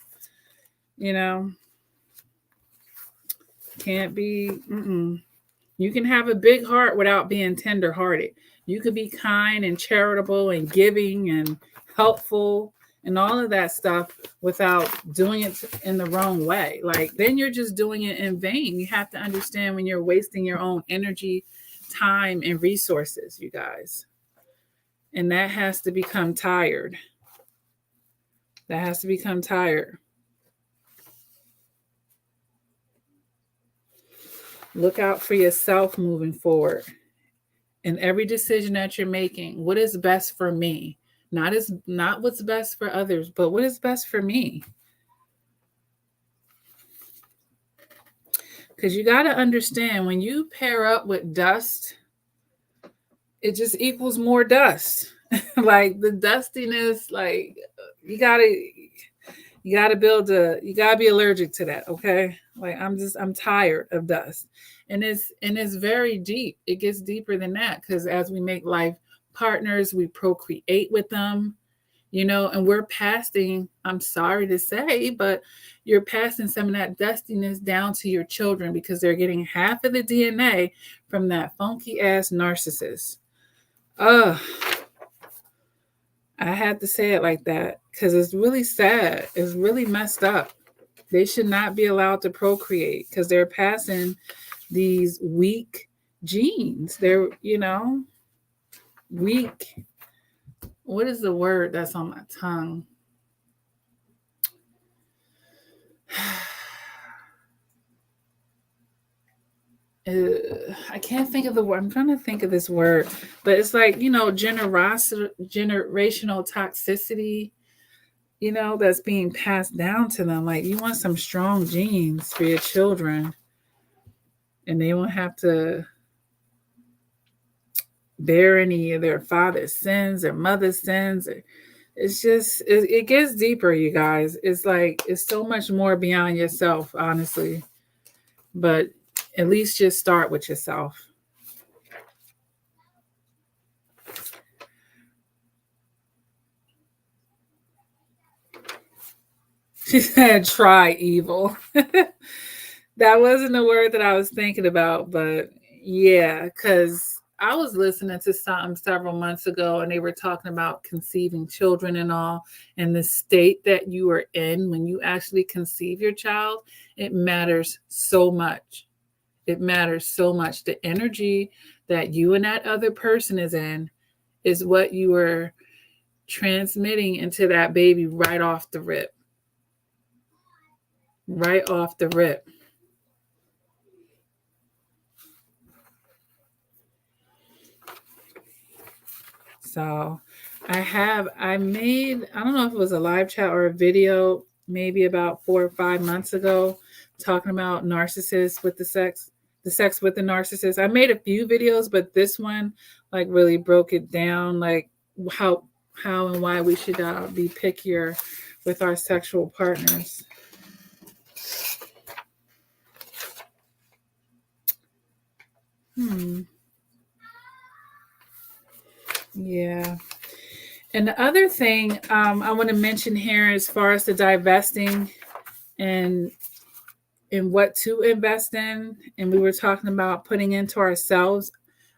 Can't be. You can have a big heart without being tender-hearted. You could be kind and charitable and giving and helpful and all of that stuff without doing it in the wrong way. Like, then you're just doing it in vain. You have to understand when you're wasting your own energy, time, and resources, you guys. And that has to become tired. That has to become tired. Look out for yourself moving forward. In every decision that you're making, what is best for me? Not what's best for others, but what is best for me? Because you got to understand, when you pair up with dust, it just equals more dust. Like, the dustiness, like, you gotta be allergic to that. Okay. Like, I'm tired of dust. And it's very deep. It gets deeper than that, because as we make life partners, we procreate with them. And we're passing, I'm sorry to say, but you're passing some of that dustiness down to your children because they're getting half of the DNA from that funky ass narcissist. Ugh. I had to say it like that because it's really sad. It's really messed up. They should not be allowed to procreate because they're passing these weak genes. They're, weak. What is the word that's on my tongue? I can't think of the word. I'm trying to think of this word, but it's like, generational toxicity, that's being passed down to them. Like, you want some strong genes for your children, and they won't have to bear any of their father's sins or mother's sins. It's just, it gets deeper, you guys. It's like, it's so much more beyond yourself, honestly. But at least just start with yourself. She said, try evil. That wasn't the word that I was thinking about, but yeah, because I was listening to something several months ago and they were talking about conceiving children and all, and the state that you are in when you actually conceive your child, it matters so much. It matters so much. The energy that you and that other person is in is what you are transmitting into that baby right off the rip. Right off the rip. So I made, I don't know if it was a live chat or a video, maybe about 4 or 5 months ago, talking about narcissists with the sex with the narcissist. I made a few videos, but this one like really broke it down, like how and why we should be pickier with our sexual partners. Yeah. And the other thing I want to mention here, as far as the divesting and what to invest in, and we were talking about putting into ourselves,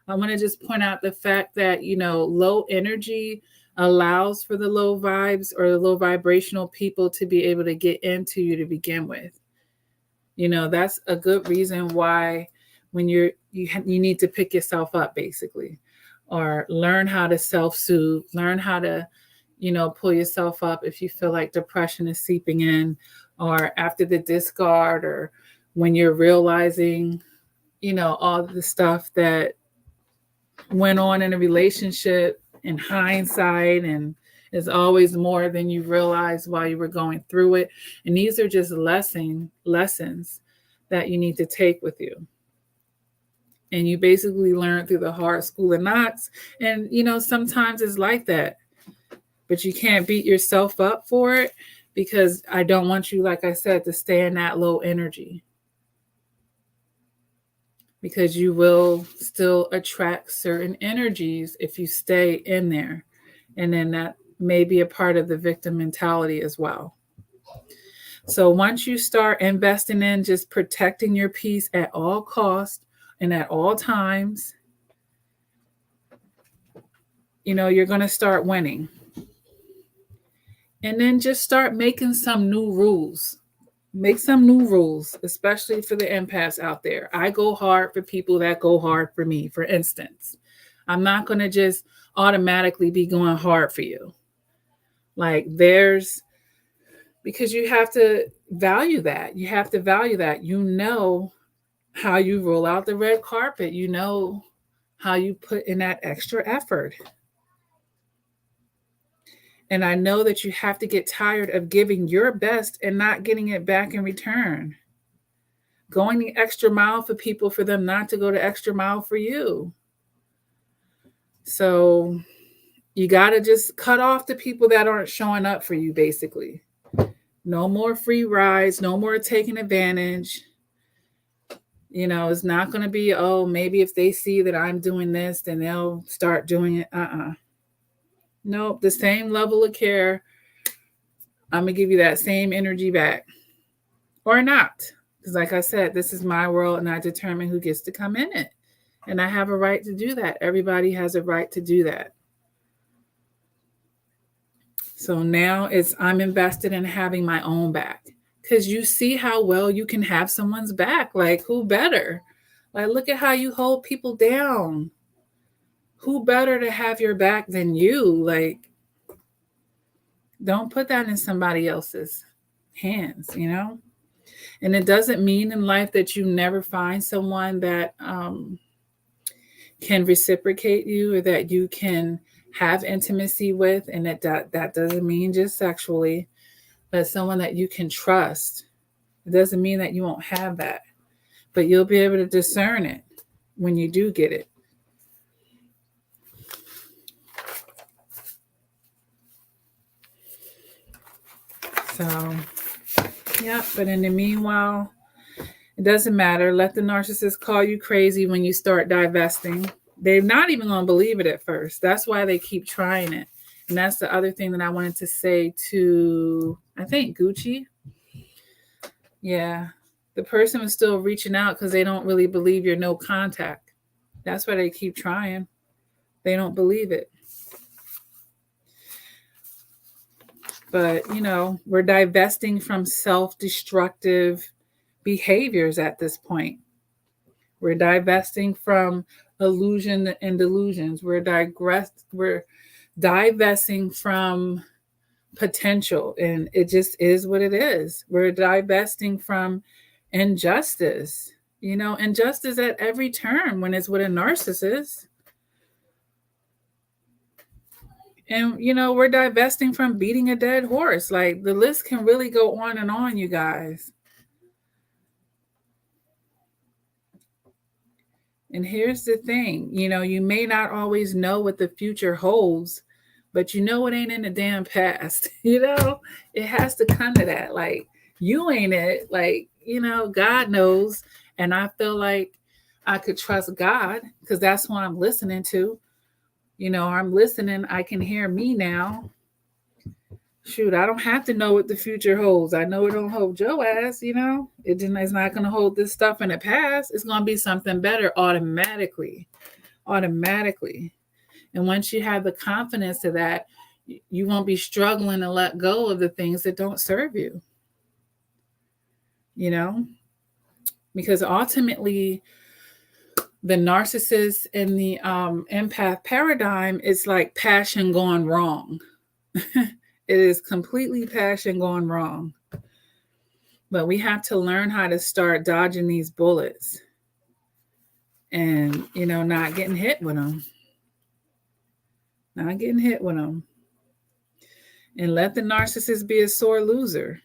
I want to just point out the fact that, low energy allows for the low vibes or the low vibrational people to be able to get into you to begin with. That's a good reason why when you need to pick yourself up, basically, or learn how to self-soothe, learn how to, pull yourself up if you feel like depression is seeping in, or after the discard, or when you're realizing, all the stuff that went on in a relationship in hindsight, and is always more than you realized while you were going through it. And these are just lessons that you need to take with you. And you basically learn through the hard school of knocks. And, sometimes it's like that. But you can't beat yourself up for it, because I don't want you, like I said, to stay in that low energy. Because you will still attract certain energies if you stay in there. And then that may be a part of the victim mentality as well. So once you start investing in just protecting your peace at all costs and at all times, you're going to start winning. And then just start making some new rules. Make some new rules, especially for the empaths out there. I go hard for people that go hard for me, for instance. I'm not going to just automatically be going hard for you. Like, because you have to value that. You have to value that. How you roll out the red carpet. How you put in that extra effort. And I know that you have to get tired of giving your best and not getting it back in return. Going the extra mile for people, for them not to go the extra mile for you. So you got to just cut off the people that aren't showing up for you, basically. No more free rides, no more taking advantage. It's not going to be, maybe if they see that I'm doing this, then they'll start doing it. Nope, the same level of care. I'm going to give you that same energy back. Or not. Because like I said, this is my world and I determine who gets to come in it. And I have a right to do that. Everybody has a right to do that. So now I'm invested in having my own back. Because you see how well you can have someone's back. Like, who better? Like, look at how you hold people down. Who better to have your back than you? Like, don't put that in somebody else's hands, you know? And it doesn't mean in life that you never find someone that can reciprocate you or that you can have intimacy with. And that doesn't mean just sexually, but someone that you can trust. It doesn't mean that you won't have that, but you'll be able to discern it when you do get it. So, yeah, but in the meanwhile, it doesn't matter. Let the narcissist call you crazy when you start divesting. They're not even going to believe it at first. That's why they keep trying it. And that's the other thing that I wanted to say to, I think, Gucci. Yeah. The person was still reaching out because they don't really believe you're no contact. That's why they keep trying. They don't believe it. But, you know, we're divesting from self-destructive behaviors at this point. We're divesting from illusion and delusions. We're divesting from potential, and it just is what it is. We're divesting from injustice. You know, injustice at every turn when it's with a narcissist. And, you know, we're divesting from beating a dead horse. Like, the list can really go on and on, you guys. And here's the thing, you know, you may not always know what the future holds, but you know it ain't in the damn past. You know, it has to come to that. Like, you ain't it. Like, you know, God knows. And I feel like I could trust God because that's what I'm listening to. You know, I'm listening. I can hear me now. Shoot, I don't have to know what the future holds. I know it don't hold Joe ass, you know. It's not going to hold this stuff in the past. It's going to be something better automatically. Automatically. And once you have the confidence of that, you won't be struggling to let go of the things that don't serve you. You know? Because ultimately, the narcissist and the empath paradigm is like passion gone wrong. It is completely passion gone wrong. But we have to learn how to start dodging these bullets and, you know, not getting hit with them. Not getting hit with them. And let the narcissist be a sore loser.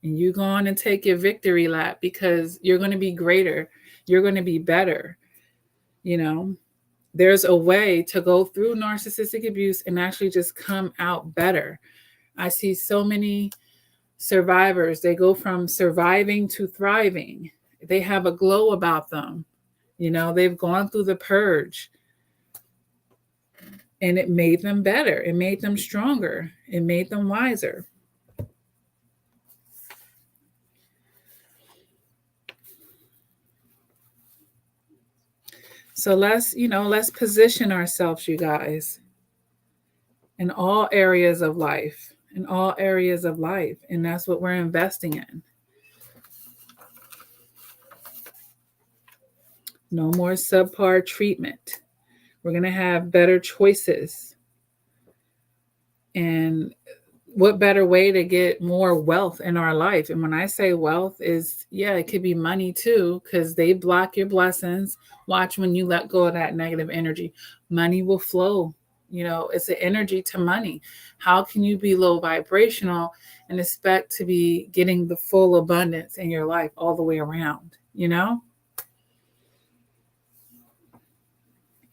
And you go on and take your victory lap because you're going to be greater. You're going to be better. You know, there's a way to go through narcissistic abuse and actually just come out better. I see so many survivors. They go from surviving to thriving. They have a glow about them. You know, they've gone through the purge. And it made them better. It made them stronger. It made them wiser. So let's position ourselves, you guys, in all areas of life, And that's what we're investing in. No more subpar treatment. We're going to have better choices. And what better way to get more wealth in our life? And when I say wealth is, it could be money too, because they block your blessings. Watch when you let go of that negative energy. Money will flow. You know, it's an energy to money. How can you be low vibrational and expect to be getting the full abundance in your life all the way around, you know?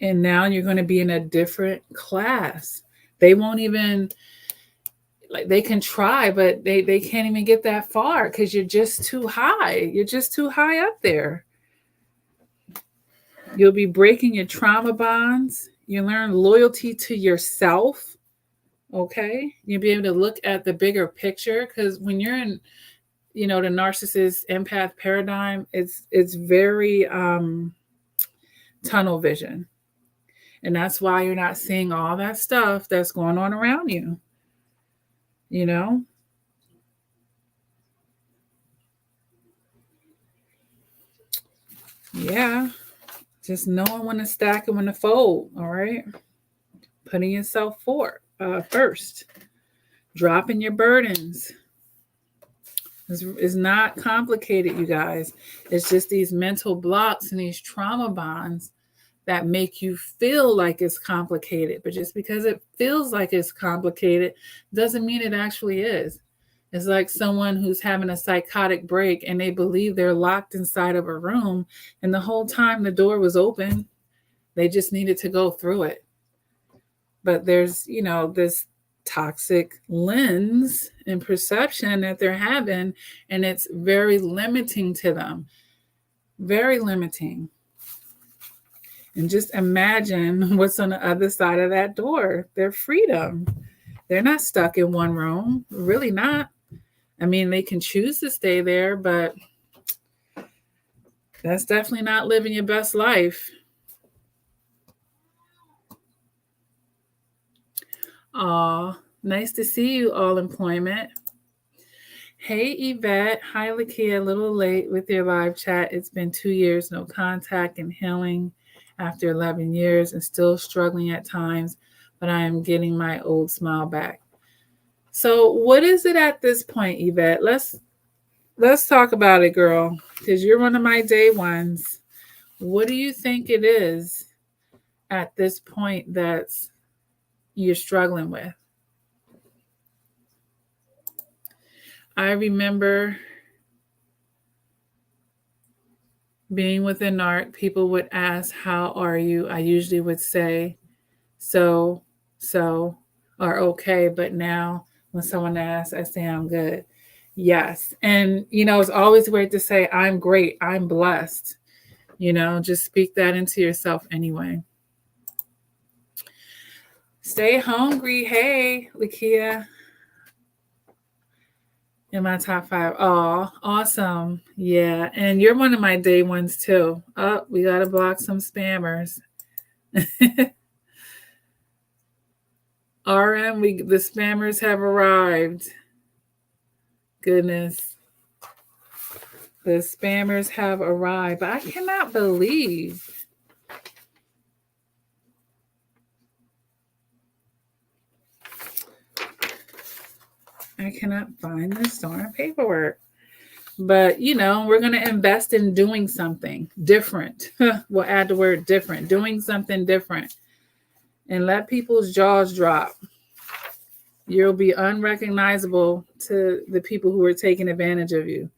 And now you're going to be in a different class. They won't even, like, they can try, but they can't even get that far because you're just too high. You're just too high up there. You'll be breaking your trauma bonds. You learn loyalty to yourself. Okay. You'll be able to look at the bigger picture, because when you're in, the narcissist empath paradigm, it's very tunnel vision. And that's why you're not seeing all that stuff that's going on around you. Yeah. Just knowing when to stack and when to fold. All right. Putting yourself first. Dropping your burdens. It's not complicated, you guys. It's just these mental blocks and these trauma bonds that make you feel like it's complicated. But just because it feels like it's complicated doesn't mean it actually is. It's like someone who's having a psychotic break and they believe they're locked inside of a room, and the whole time the door was open. They just needed to go through it. But there's, this toxic lens and perception that they're having, and it's very limiting to them. Very limiting. And just imagine what's on the other side of that door. Their freedom. They're not stuck in one room. Really not. I mean, they can choose to stay there, but that's definitely not living your best life. Aw, nice to see you, All Employment. Hey, Yvette. Hi, Lakia. A little late with your live chat. It's been 2 years, no contact and healing after 11 years and still struggling at times, but I am getting my old smile back. So what is it at this point, Yvette? Let's talk about it, girl, because you're one of my day ones. What do you think it is at this point that's you're struggling with? I remember being with a narc, people would ask, "How are you?" I usually would say, so, or okay. But now when someone asks, I say, I'm good. Yes. And, it's always weird to say, I'm great, I'm blessed. Just speak that into yourself anyway. Stay hungry. Hey, Lakia. In my top 5. Oh, awesome. Yeah. And you're one of my day ones too. Oh, we got to block some spammers. RM, the spammers have arrived. Goodness. The spammers have arrived. I cannot believe. I cannot find this darn paperwork. But, we're going to invest in doing something different. We'll add the word different. Doing something different. And let people's jaws drop. You'll be unrecognizable to the people who are taking advantage of you.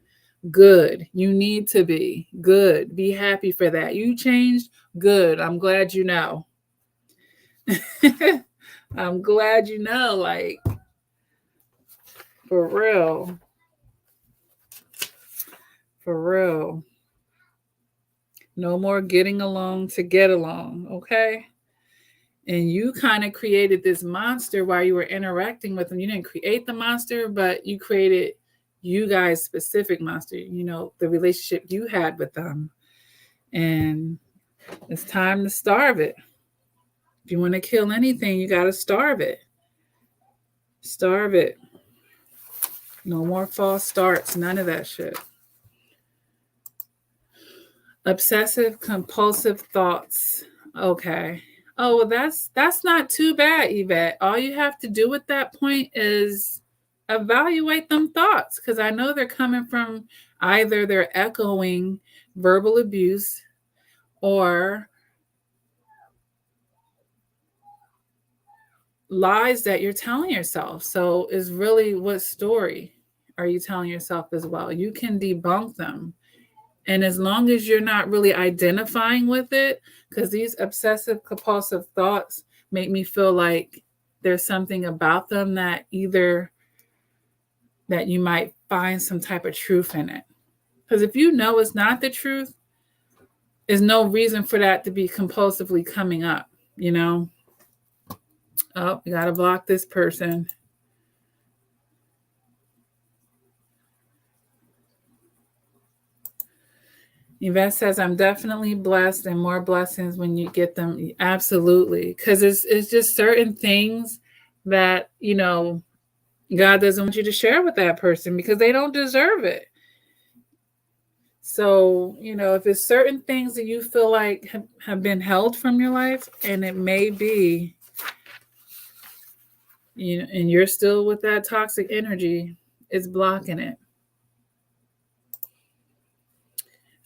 Good. You need to be. Good. Be happy for that. You changed? Good. I'm glad you know. I'm glad you know, like, for real. For real. No more getting along to get along, okay? And you kind of created this monster while you were interacting with them. You didn't create the monster, but you created you guys' specific monster, the relationship you had with them. And it's time to starve it. If you want to kill anything, you got to starve it. Starve it. No more false starts. None of that shit. Obsessive compulsive thoughts. Okay. Oh, well, that's not too bad, Yvette. All you have to do at that point is evaluate them thoughts, because I know they're coming from either they're echoing verbal abuse or lies that you're telling yourself. So is really, what story are you telling yourself as well? You can debunk them. And as long as you're not really identifying with it, because these obsessive compulsive thoughts make me feel like there's something about them that either that you might find some type of truth in it. Because if you know it's not the truth, there's no reason for that to be compulsively coming up, Oh, you got to block this person. Yvette says, I'm definitely blessed, and more blessings when you get them. Absolutely. Because it's just certain things that, God doesn't want you to share with that person because they don't deserve it. So, if it's certain things that you feel like have been held from your life, and it may be, and you're still with that toxic energy, it's blocking it.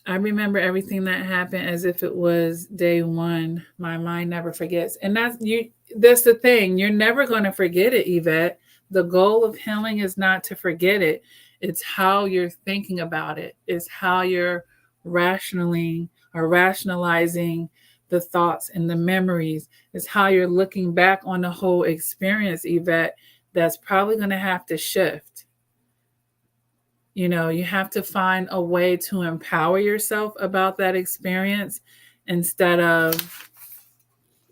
I remember everything that happened as if it was day one. My mind never forgets. And that's the thing. You're never going to forget it, Yvette. The goal of healing is not to forget it. It's how you're thinking about it. It's how you're rationalizing the thoughts and the memories. It's how you're looking back on the whole experience, Yvette, that's probably going to have to shift. You have to find a way to empower yourself about that experience instead of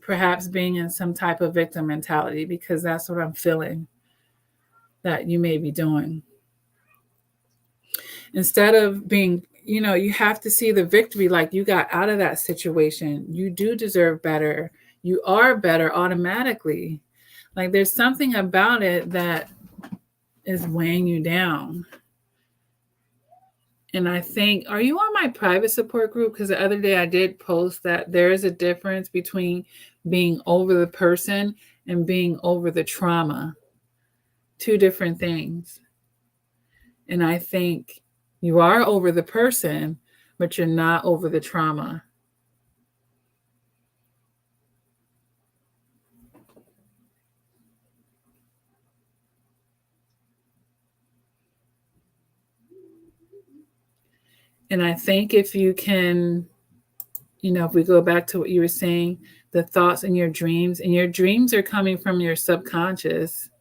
perhaps being in some type of victim mentality, because that's what I'm feeling that you may be doing. Instead of being, you have to see the victory, like you got out of that situation. You do deserve better. You are better automatically. Like there's something about it that is weighing you down. And I think, are you on my private support group? Because the other day I did post that there is a difference between being over the person and being over the trauma. Two different things. And I think you are over the person, but you're not over the trauma. And I think if you can, if we go back to what you were saying, the thoughts and your dreams are coming from your subconscious.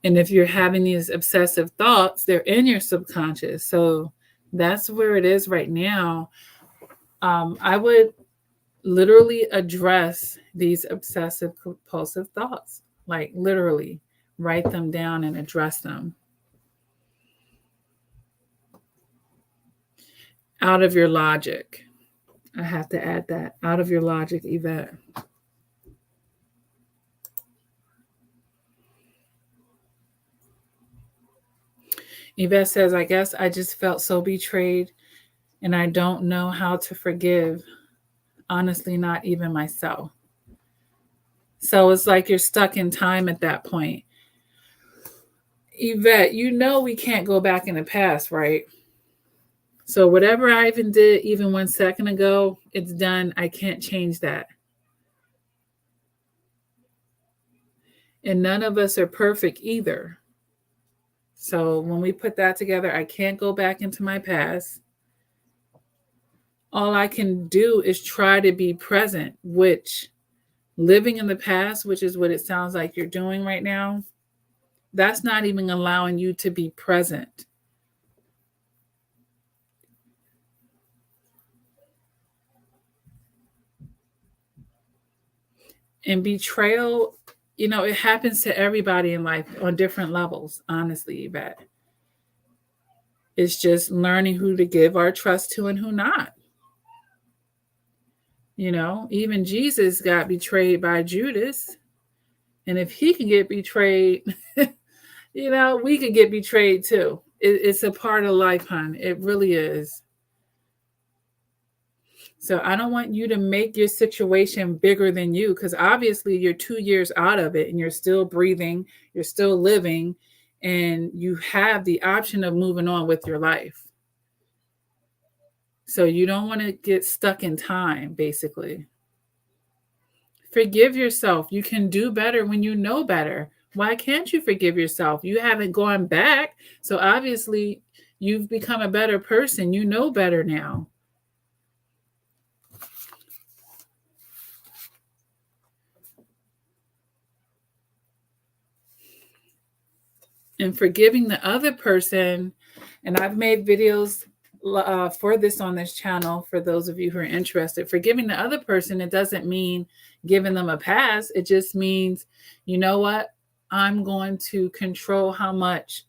And if you're having these obsessive thoughts, they're in your subconscious. So that's where it is right now. I would literally address these obsessive compulsive thoughts, like literally write them down and address them. Out of your logic. I have to add that. Out of your logic, Yvette. Yvette says, I guess I just felt so betrayed and I don't know how to forgive. Honestly, not even myself. So it's like you're stuck in time at that point. Yvette, we can't go back in the past, right? So whatever I even did, even 1 second ago, it's done. I can't change that. And none of us are perfect either. So when we put that together, I can't go back into my past. All I can do is try to be present, which living in the past, which is what it sounds like you're doing right now, that's not even allowing you to be present. And betrayal, it happens to everybody in life on different levels, honestly, Yvette. It's just learning who to give our trust to and who not. Even Jesus got betrayed by Judas. And if he can get betrayed, we could get betrayed too. It's a part of life, hon. It really is. So I don't want you to make your situation bigger than you, because obviously you're 2 years out of it and you're still breathing, you're still living, and you have the option of moving on with your life. So you don't want to get stuck in time, basically. Forgive yourself. You can do better when you know better. Why can't you forgive yourself? You haven't gone back. So obviously you've become a better person. You know better now. And forgiving the other person, and I've made videos for this on this channel, for those of you who are interested, forgiving the other person, it doesn't mean giving them a pass. It just means, you know what? I'm going to control how much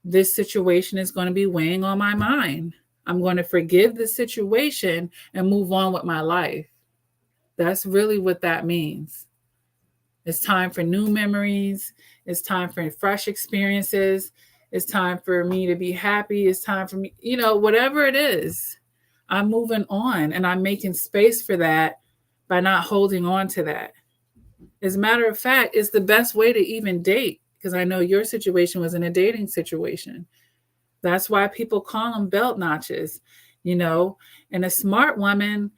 this situation is going to be weighing on my mind. I'm going to forgive the situation and move on with my life. That's really what that means. It's time for new memories. It's time for fresh experiences. It's time for me to be happy. It's time for me, whatever it is, I'm moving on and I'm making space for that by not holding on to that. As a matter of fact, it's the best way to even date, because I know your situation was in a dating situation. That's why people call them belt notches, and a smart woman,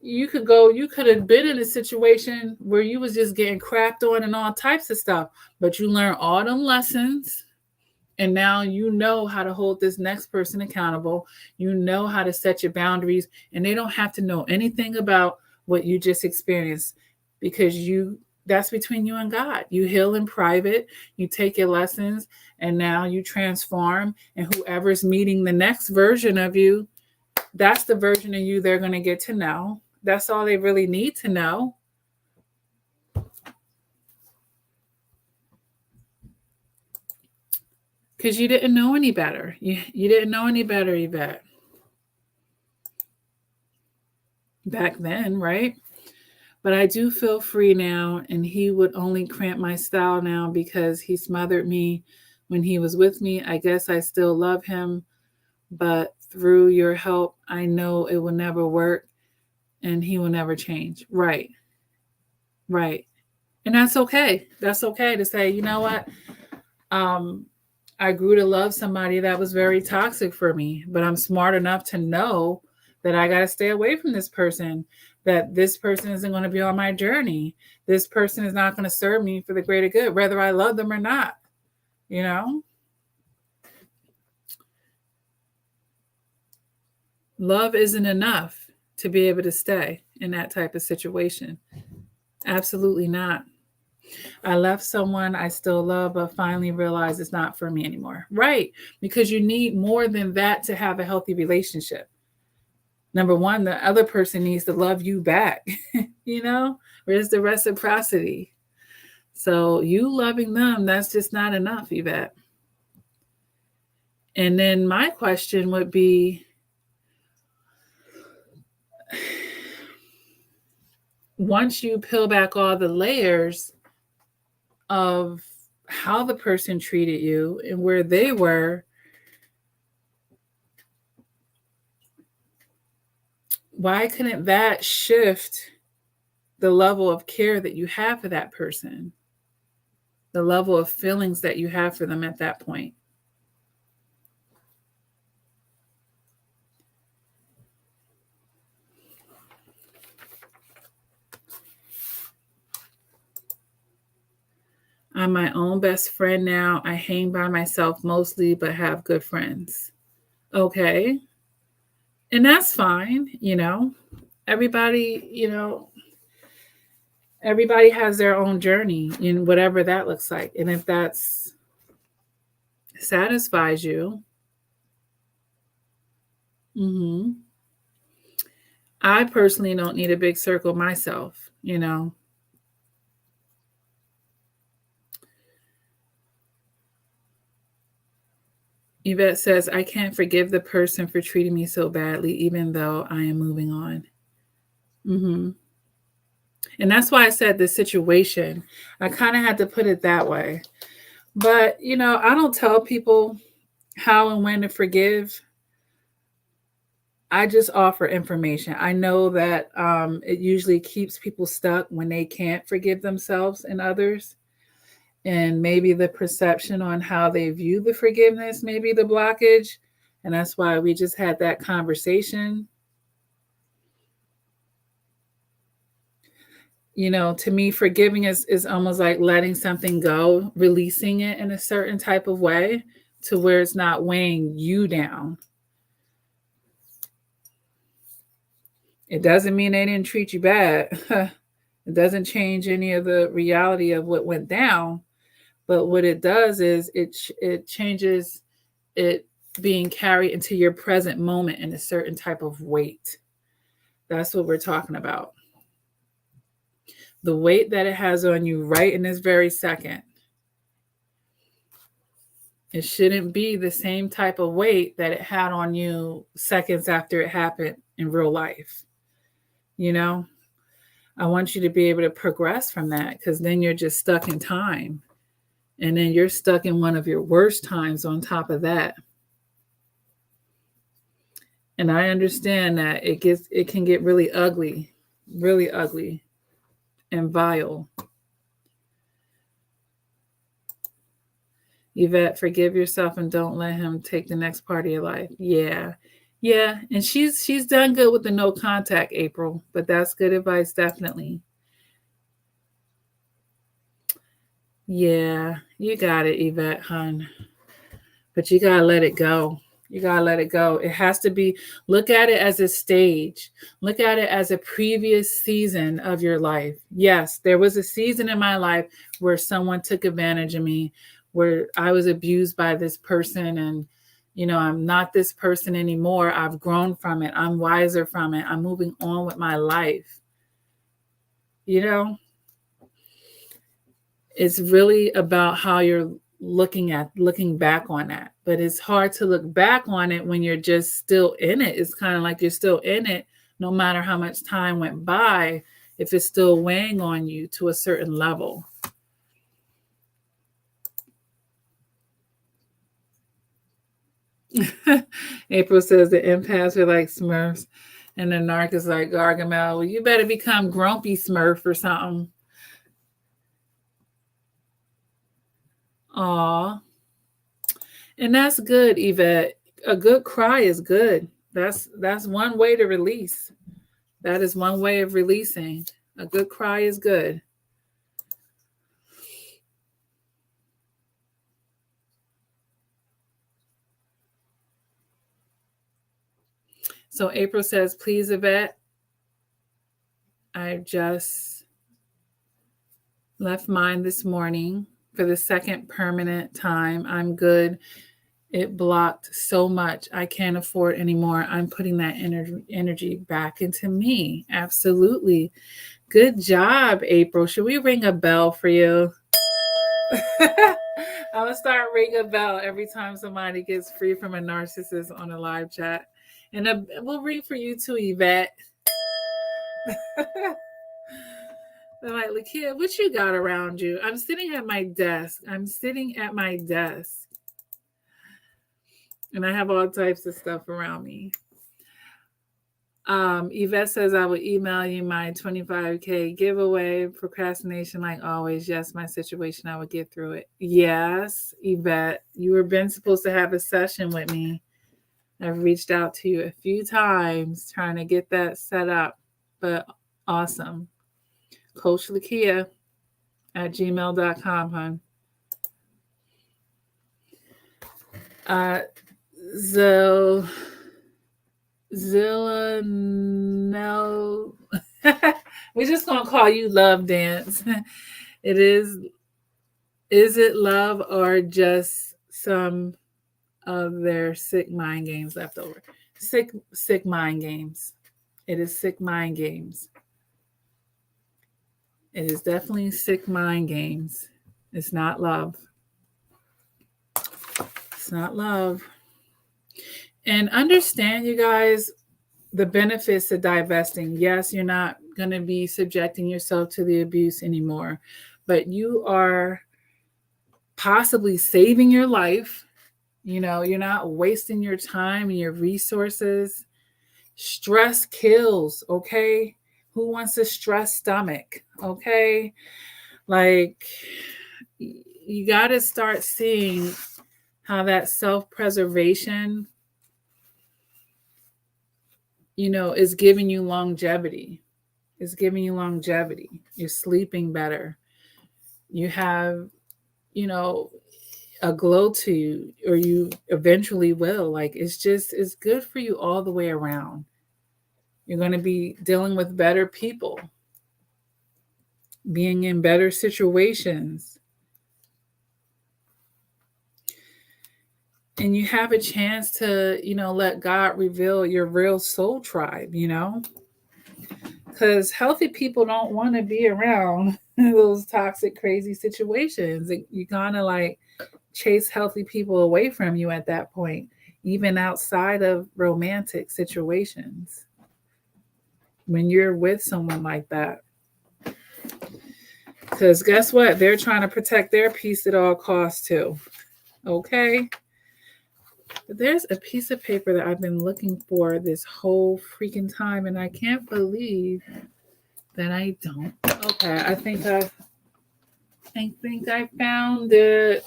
you could have been in a situation where you was just getting crapped on and all types of stuff, but you learn all them lessons. And now you know how to hold this next person accountable. You know how to set your boundaries, and they don't have to know anything about what you just experienced, because that's between you and God. You heal in private, you take your lessons, and now you transform. And whoever's meeting the next version of you, that's the version of you they're going to get to know. That's all they really need to know. Because you didn't know any better. You didn't know any better, Yvette. Back then, right? But I do feel free now, and he would only cramp my style now because he smothered me when he was with me. I guess I still love him, but through your help, I know it will never work and he will never change. Right. And that's okay. That's okay to say, you know what? I grew to love somebody that was very toxic for me, but I'm smart enough to know that I got to stay away from this person, that this person isn't going to be on my journey. This person is not going to serve me for the greater good, whether I love them or not, Love isn't enough to be able to stay in that type of situation. Absolutely not. I left someone I still love, but finally realized it's not for me anymore. Right. Because you need more than that to have a healthy relationship. Number one, the other person needs to love you back. Where's the reciprocity? So you loving them, that's just not enough, Yvette. And then my question would be, once you peel back all the layers of how the person treated you and where they were, why couldn't that shift the level of care that you have for that person, the level of feelings that you have for them at that point? I'm my own best friend now. I hang by myself mostly, but have good friends. Okay. And that's fine. Everybody, everybody has their own journey in whatever that looks like. And if that satisfies you, I personally don't need a big circle myself, Yvette says, I can't forgive the person for treating me so badly, even though I am moving on. And that's why I said the situation. I kind of had to put it that way. But, I don't tell people how and when to forgive. I just offer information. I know that it usually keeps people stuck when they can't forgive themselves and others. And maybe the perception on how they view the forgiveness may be the blockage. And that's why we just had that conversation. To me, forgiving is almost like letting something go, releasing it in a certain type of way to where it's not weighing you down. It doesn't mean they didn't treat you bad. It doesn't change any of the reality of what went down. But what it does is it changes, it being carried into your present moment in a certain type of weight. That's what we're talking about. The weight that it has on you right in this very second. It shouldn't be the same type of weight that it had on you seconds after it happened in real life. You know, I want you to be able to progress from that, because then you're just stuck in time. And then you're stuck in one of your worst times on top of that. And I understand that it can get really ugly and vile. Yvette, forgive yourself and don't let him take the next part of your life. Yeah. And she's done good with the no contact, April, but that's good advice, definitely. Yeah, you got it, Yvette, hon. But you gotta let it go. You gotta let it go. It has to be, look at it as a stage. Look at it as a previous season of your life. Yes, there was a season in my life where someone took advantage of me, where I was abused by this person, and I'm not this person anymore. I've grown from it. I'm wiser from it. I'm moving on with my life. It's really about how you're looking back on that. But it's hard to look back on it when you're just still in it. It's kind of like you're still in it, no matter how much time went by, if it's still weighing on you to a certain level. April says the empaths are like Smurfs and the narc is like Gargamel. Well, you better become Grumpy Smurf or something. Aw. And that's good, Yvette. A good cry is good. That's one way to release. That is one way of releasing. A good cry is good. So April says, please, Yvette, I just left mine this morning for the second permanent time. I'm good. It blocked so much. I can't afford anymore. I'm putting that energy back into me. Absolutely. Good job, April. Should we ring a bell for you? I'm going to start ringing a bell every time somebody gets free from a narcissist on a live chat. And we'll ring for you too, Yvette. They're like, Lakia, what you got around you? I'm sitting at my desk. And I have all types of stuff around me. Yvette says, I will email you my 25K giveaway. Procrastination, like always. Yes, my situation, I will get through it. Yes, Yvette, you were been supposed to have a session with me. I've reached out to you a few times trying to get that set up, but awesome. CoachLakia at gmail.com, hon. Zilla, no. We're just going to call you Love Dance. Is it love or just some of their sick mind games left over? Sick mind games. It is sick mind games. It is definitely sick mind games. It's not love. It's not love. And understand, you guys, the benefits of divesting. Yes, you're not going to be subjecting yourself to the abuse anymore, but you are possibly saving your life. You're not wasting your time and your resources. Stress kills, okay? Who wants a stressed stomach, okay? Like, you got to start seeing how that self-preservation, is giving you longevity. It's giving you longevity. You're sleeping better. You have, a glow to you, or you eventually will. Like, it's good for you all the way around. You're going to be dealing with better people, being in better situations. And you have a chance to, let God reveal your real soul tribe, because healthy people don't want to be around those toxic, crazy situations. You kind of like chase healthy people away from you at that point, even outside of romantic situations. When you're with someone like that, because guess what? They're trying to protect their peace at all costs too. Okay. But there's a piece of paper that I've been looking for this whole freaking time, and I can't believe that I don't. Okay, I think I found it.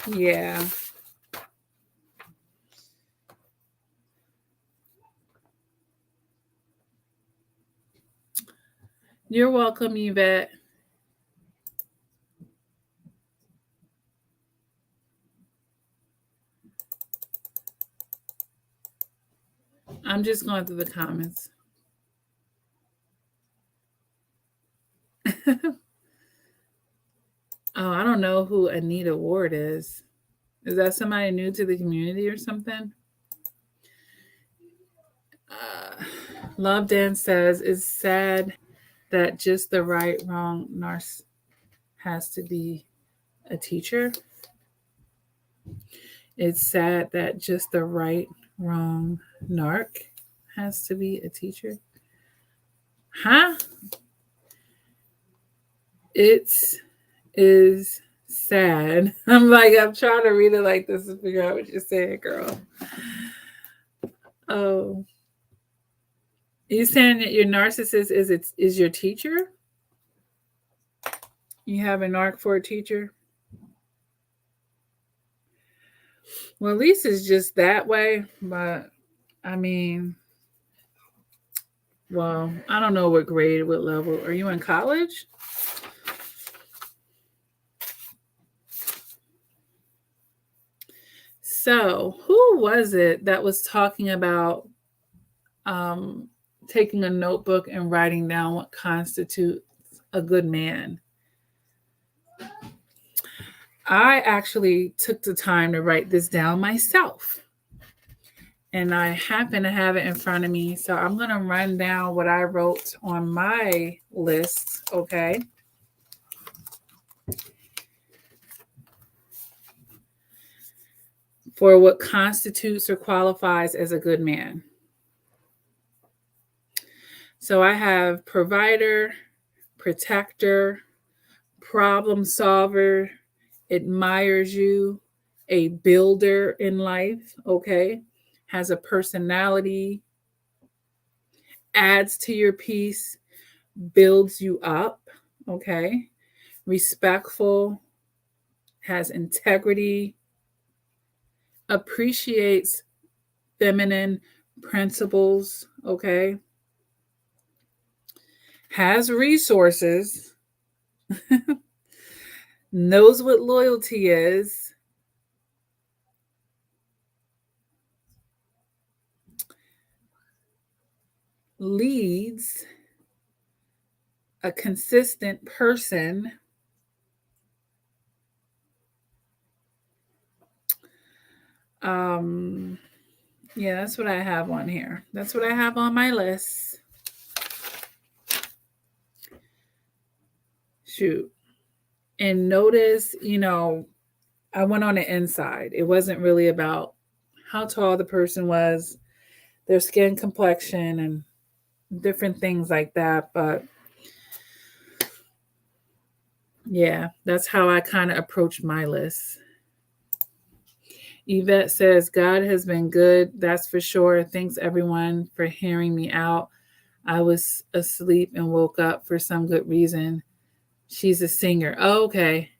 Yeah. You're welcome, Yvette. I'm just going through the comments. Oh, I don't know who Anita Ward is. Is that somebody new to the community or something? Love Dan says, it's sad that just the right, wrong narc has to be a teacher. It's sad that just the right, wrong narc has to be a teacher. Huh? It is sad. I'm trying to read it like this to figure out what you're saying, girl. Oh. You saying that your narcissist is your teacher? You have an narc for a teacher? Well, at least it's just that way, but I mean, well, I don't know what grade, what level. Are you in college? So, who was it that was talking about taking a notebook and writing down what constitutes a good man? I actually took the time to write this down myself. And I happen to have it in front of me. So I'm going to run down what I wrote on my list, okay? For what constitutes or qualifies as a good man. So I have provider, protector, problem solver, admires you, a builder in life, okay? Has a personality, adds to your peace, builds you up, okay? Respectful, has integrity, appreciates feminine principles, okay? Has resources, knows what loyalty is, leads, a consistent person, yeah, that's what I have on here. That's what I have on my list. Shoot. And notice, I went on the inside. It wasn't really about how tall the person was, their skin complexion, and different things like that. But yeah, that's how I kind of approached my list. Yvette says, God has been good. That's for sure. Thanks everyone for hearing me out. I was asleep and woke up for some good reason. She's a singer. Oh, okay.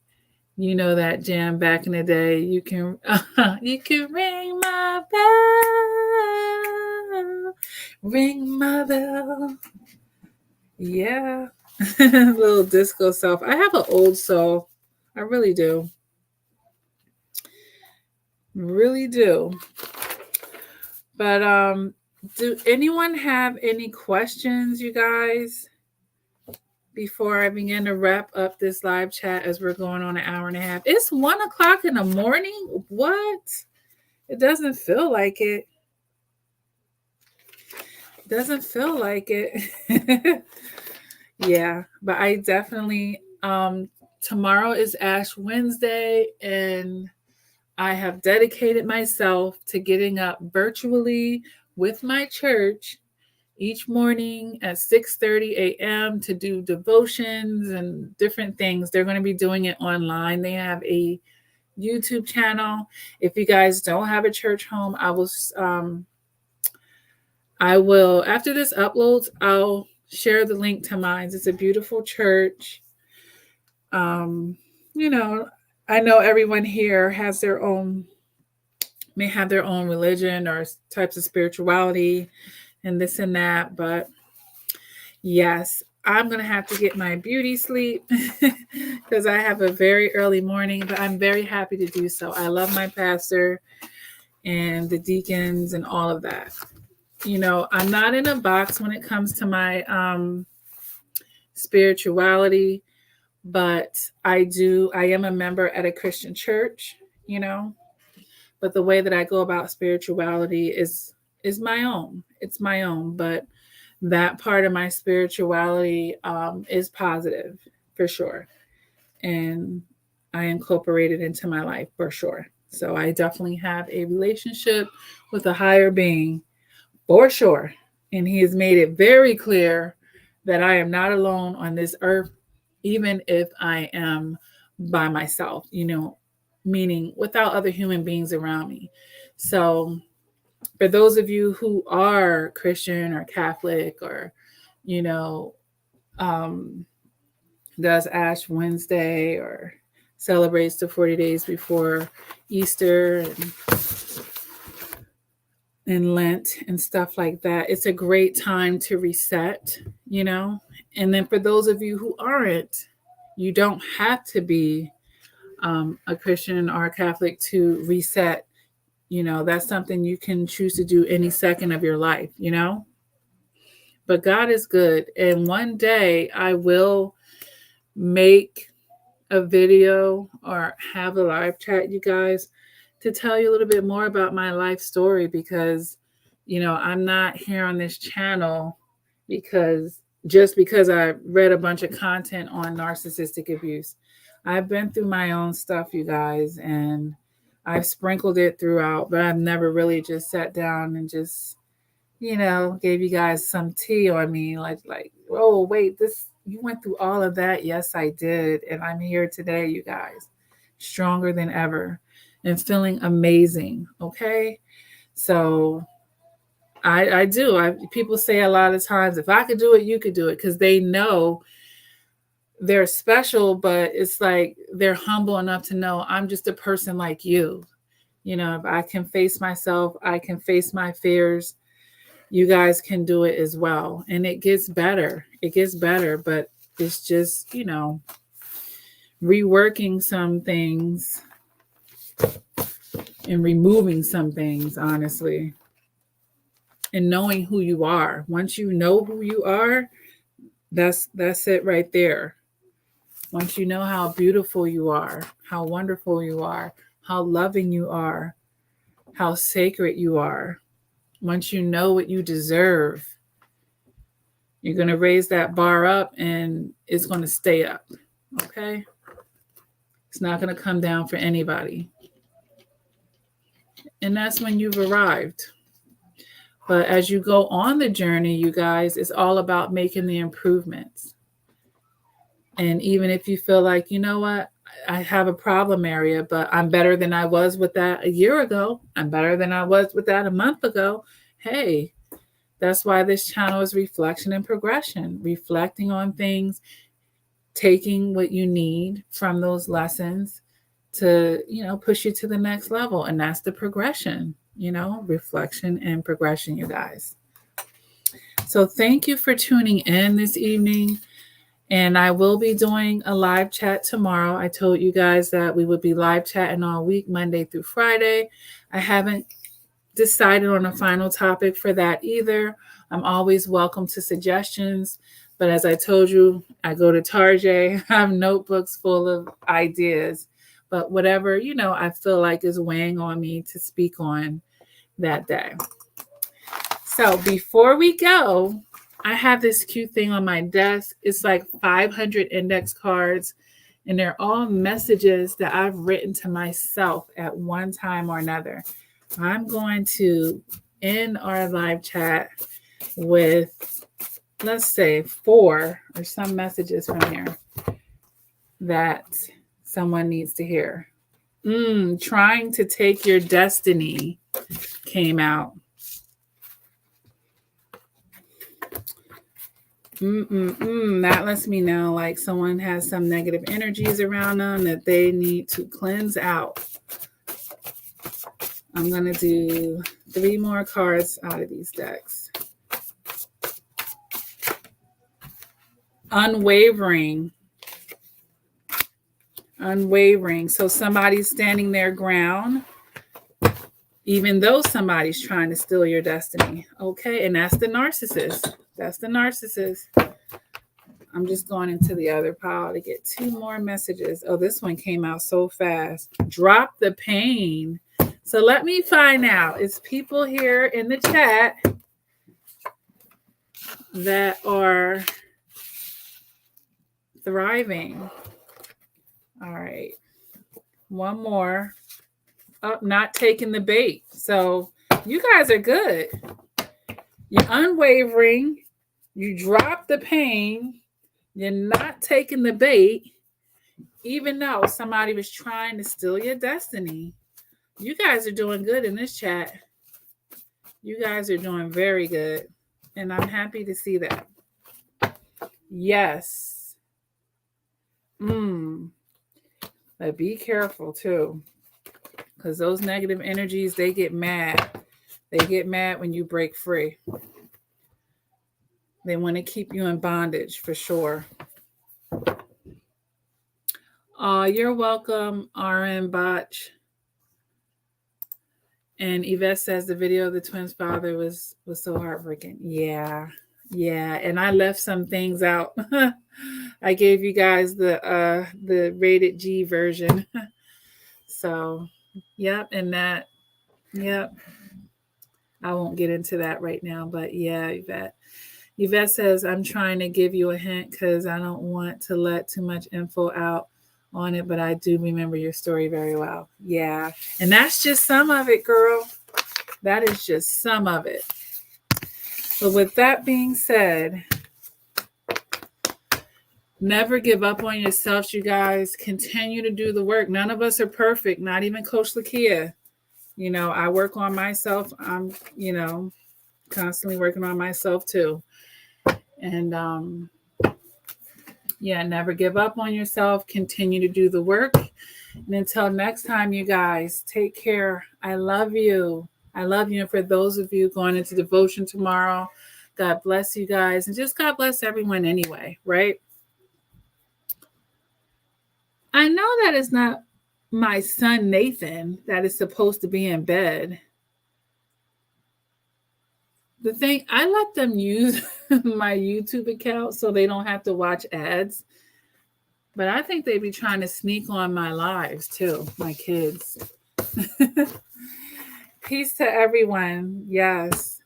You know that jam back in the day. You can ring my bell. Ring my bell. Yeah. Little disco self. I have an old soul. I really do. Really do. But do anyone have any questions, you guys, before I begin to wrap up this live chat as we're going on an hour and a half? It's 1:00 in the morning. What? It doesn't feel like it. Doesn't feel like it. Yeah, but I definitely tomorrow is Ash Wednesday, and I have dedicated myself to getting up virtually with my church each morning at 6:30 a.m. to do devotions and different things. They're going to be doing it online. They have a YouTube channel. If you guys don't have a church home, I will after this uploads, I'll share the link to mine. It's a beautiful church. You know, I know everyone here may have their own religion or types of spirituality and this and that, but yes, I'm going to have to get my beauty sleep because I have a very early morning, but I'm very happy to do so. I love my pastor and the deacons and all of that. You know, I'm not in a box when it comes to my spirituality, but I am a member at a Christian church, you know, but the way that I go about spirituality is my own. It's my own, but that part of my spirituality is positive for sure. And I incorporate it into my life for sure. So I definitely have a relationship with a higher being for sure. And he has made it very clear that I am not alone on this earth, even if I am by myself, you know, meaning without other human beings around me. So for those of you who are Christian or Catholic or, you know, does Ash Wednesday or celebrates the 40 days before Easter and Lent and stuff like that, it's a great time to reset, you know. And then for those of you who aren't, you don't have to be a Christian or a Catholic to reset. You know, that's something you can choose to do any second of your life, you know. But God is good. And one day I will make a video or have a live chat, you guys, to tell you a little bit more about my life story, because, you know, I'm not here on this channel because I read a bunch of content on narcissistic abuse. I've been through my own stuff, you guys, and I've sprinkled it throughout, but I've never really just sat down and just, you know, gave you guys some tea on me. Like, oh, wait, you went through all of that. Yes, I did. And I'm here today, you guys, stronger than ever and feeling amazing. Okay. So I do. People say a lot of times, if I could do it, you could do it, because they know they're special, but it's like they're humble enough to know I'm just a person like you. You know, if I can face myself, I can face my fears. You guys can do it as well. And it gets better. It gets better, but it's just, you know, reworking some things and removing some things, honestly, and knowing who you are. Once you know who you are, that's it right there. Once you know how beautiful you are, how wonderful you are, how loving you are, how sacred you are, once you know what you deserve, you're going to raise that bar up and it's going to stay up. Okay? It's not going to come down for anybody. And that's when you've arrived. But as you go on the journey, you guys, it's all about making the improvements. And even if you feel like, you know what, I have a problem area, but I'm better than I was with that a year ago. I'm better than I was with that a month ago. Hey, that's why this channel is reflection and progression, reflecting on things, taking what you need from those lessons to, you know, push you to the next level. And that's the progression, you know, reflection and progression, you guys. So thank you for tuning in this evening. And I will be doing a live chat tomorrow. I told you guys that we would be live chatting all week, Monday through Friday. I haven't decided on a final topic for that either. I'm always welcome to suggestions. But as I told you, I go to Target, I have notebooks full of ideas. But whatever, I feel like is weighing on me to speak on that day. So before we go, I have this cute thing on my desk. It's like 500 index cards, and they're all messages that I've written to myself at one time or another. I'm going to end our live chat with, let's say, 4 or some messages from here that someone needs to hear. Trying to take your destiny came out. That lets me know like someone has some negative energies around them that they need to cleanse out. I'm going to do 3 more cards out of these decks. Unwavering. So somebody's standing their ground, even though somebody's trying to steal your destiny. Okay, and that's the narcissist. I'm just going into the other pile to get 2 more messages. Oh, this one came out so fast. Drop the pain. So let me find out. It's people here in the chat that are thriving. All right. One more. Oh, not taking the bait. So you guys are good. You're unwavering. You drop the pain. You're not taking the bait, even though somebody was trying to steal your destiny. You guys are doing good in this chat. You guys are doing very good. And I'm happy to see that. Yes. But be careful too. Because those negative energies, they get mad. They get mad when you break free. They want to keep you in bondage for sure. You're welcome, RN Botch. And Yvette says the video of the twins' father was so heartbreaking. Yeah. And I left some things out. I gave you guys the rated G version. So, yep. I won't get into that right now, but yeah, Yvette. Yvette says, I'm trying to give you a hint because I don't want to let too much info out on it, but I do remember your story very well. Yeah. And that's just some of it, girl. That is just some of it. But with that being said, never give up on yourselves, you guys. Continue to do the work. None of us are perfect, not even Coach Lakia. I work on myself. I'm, constantly working on myself too. And never give up on yourself. Continue to do the work. And until next time, you guys, take care. I love you. And for those of you going into devotion tomorrow, God bless you guys. And just God bless everyone anyway, right? I know that it's not my son, Nathan, that is supposed to be in bed. The thing, I let them use my YouTube account so they don't have to watch ads. But I think they be trying to sneak on my lives too, my kids. Peace to everyone. Yes.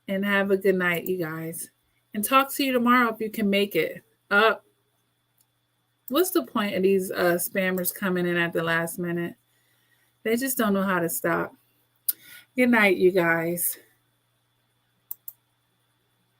And have a good night, you guys. And talk to you tomorrow if you can make it. What's the point of these spammers coming in at the last minute? They just don't know how to stop. Good night, you guys.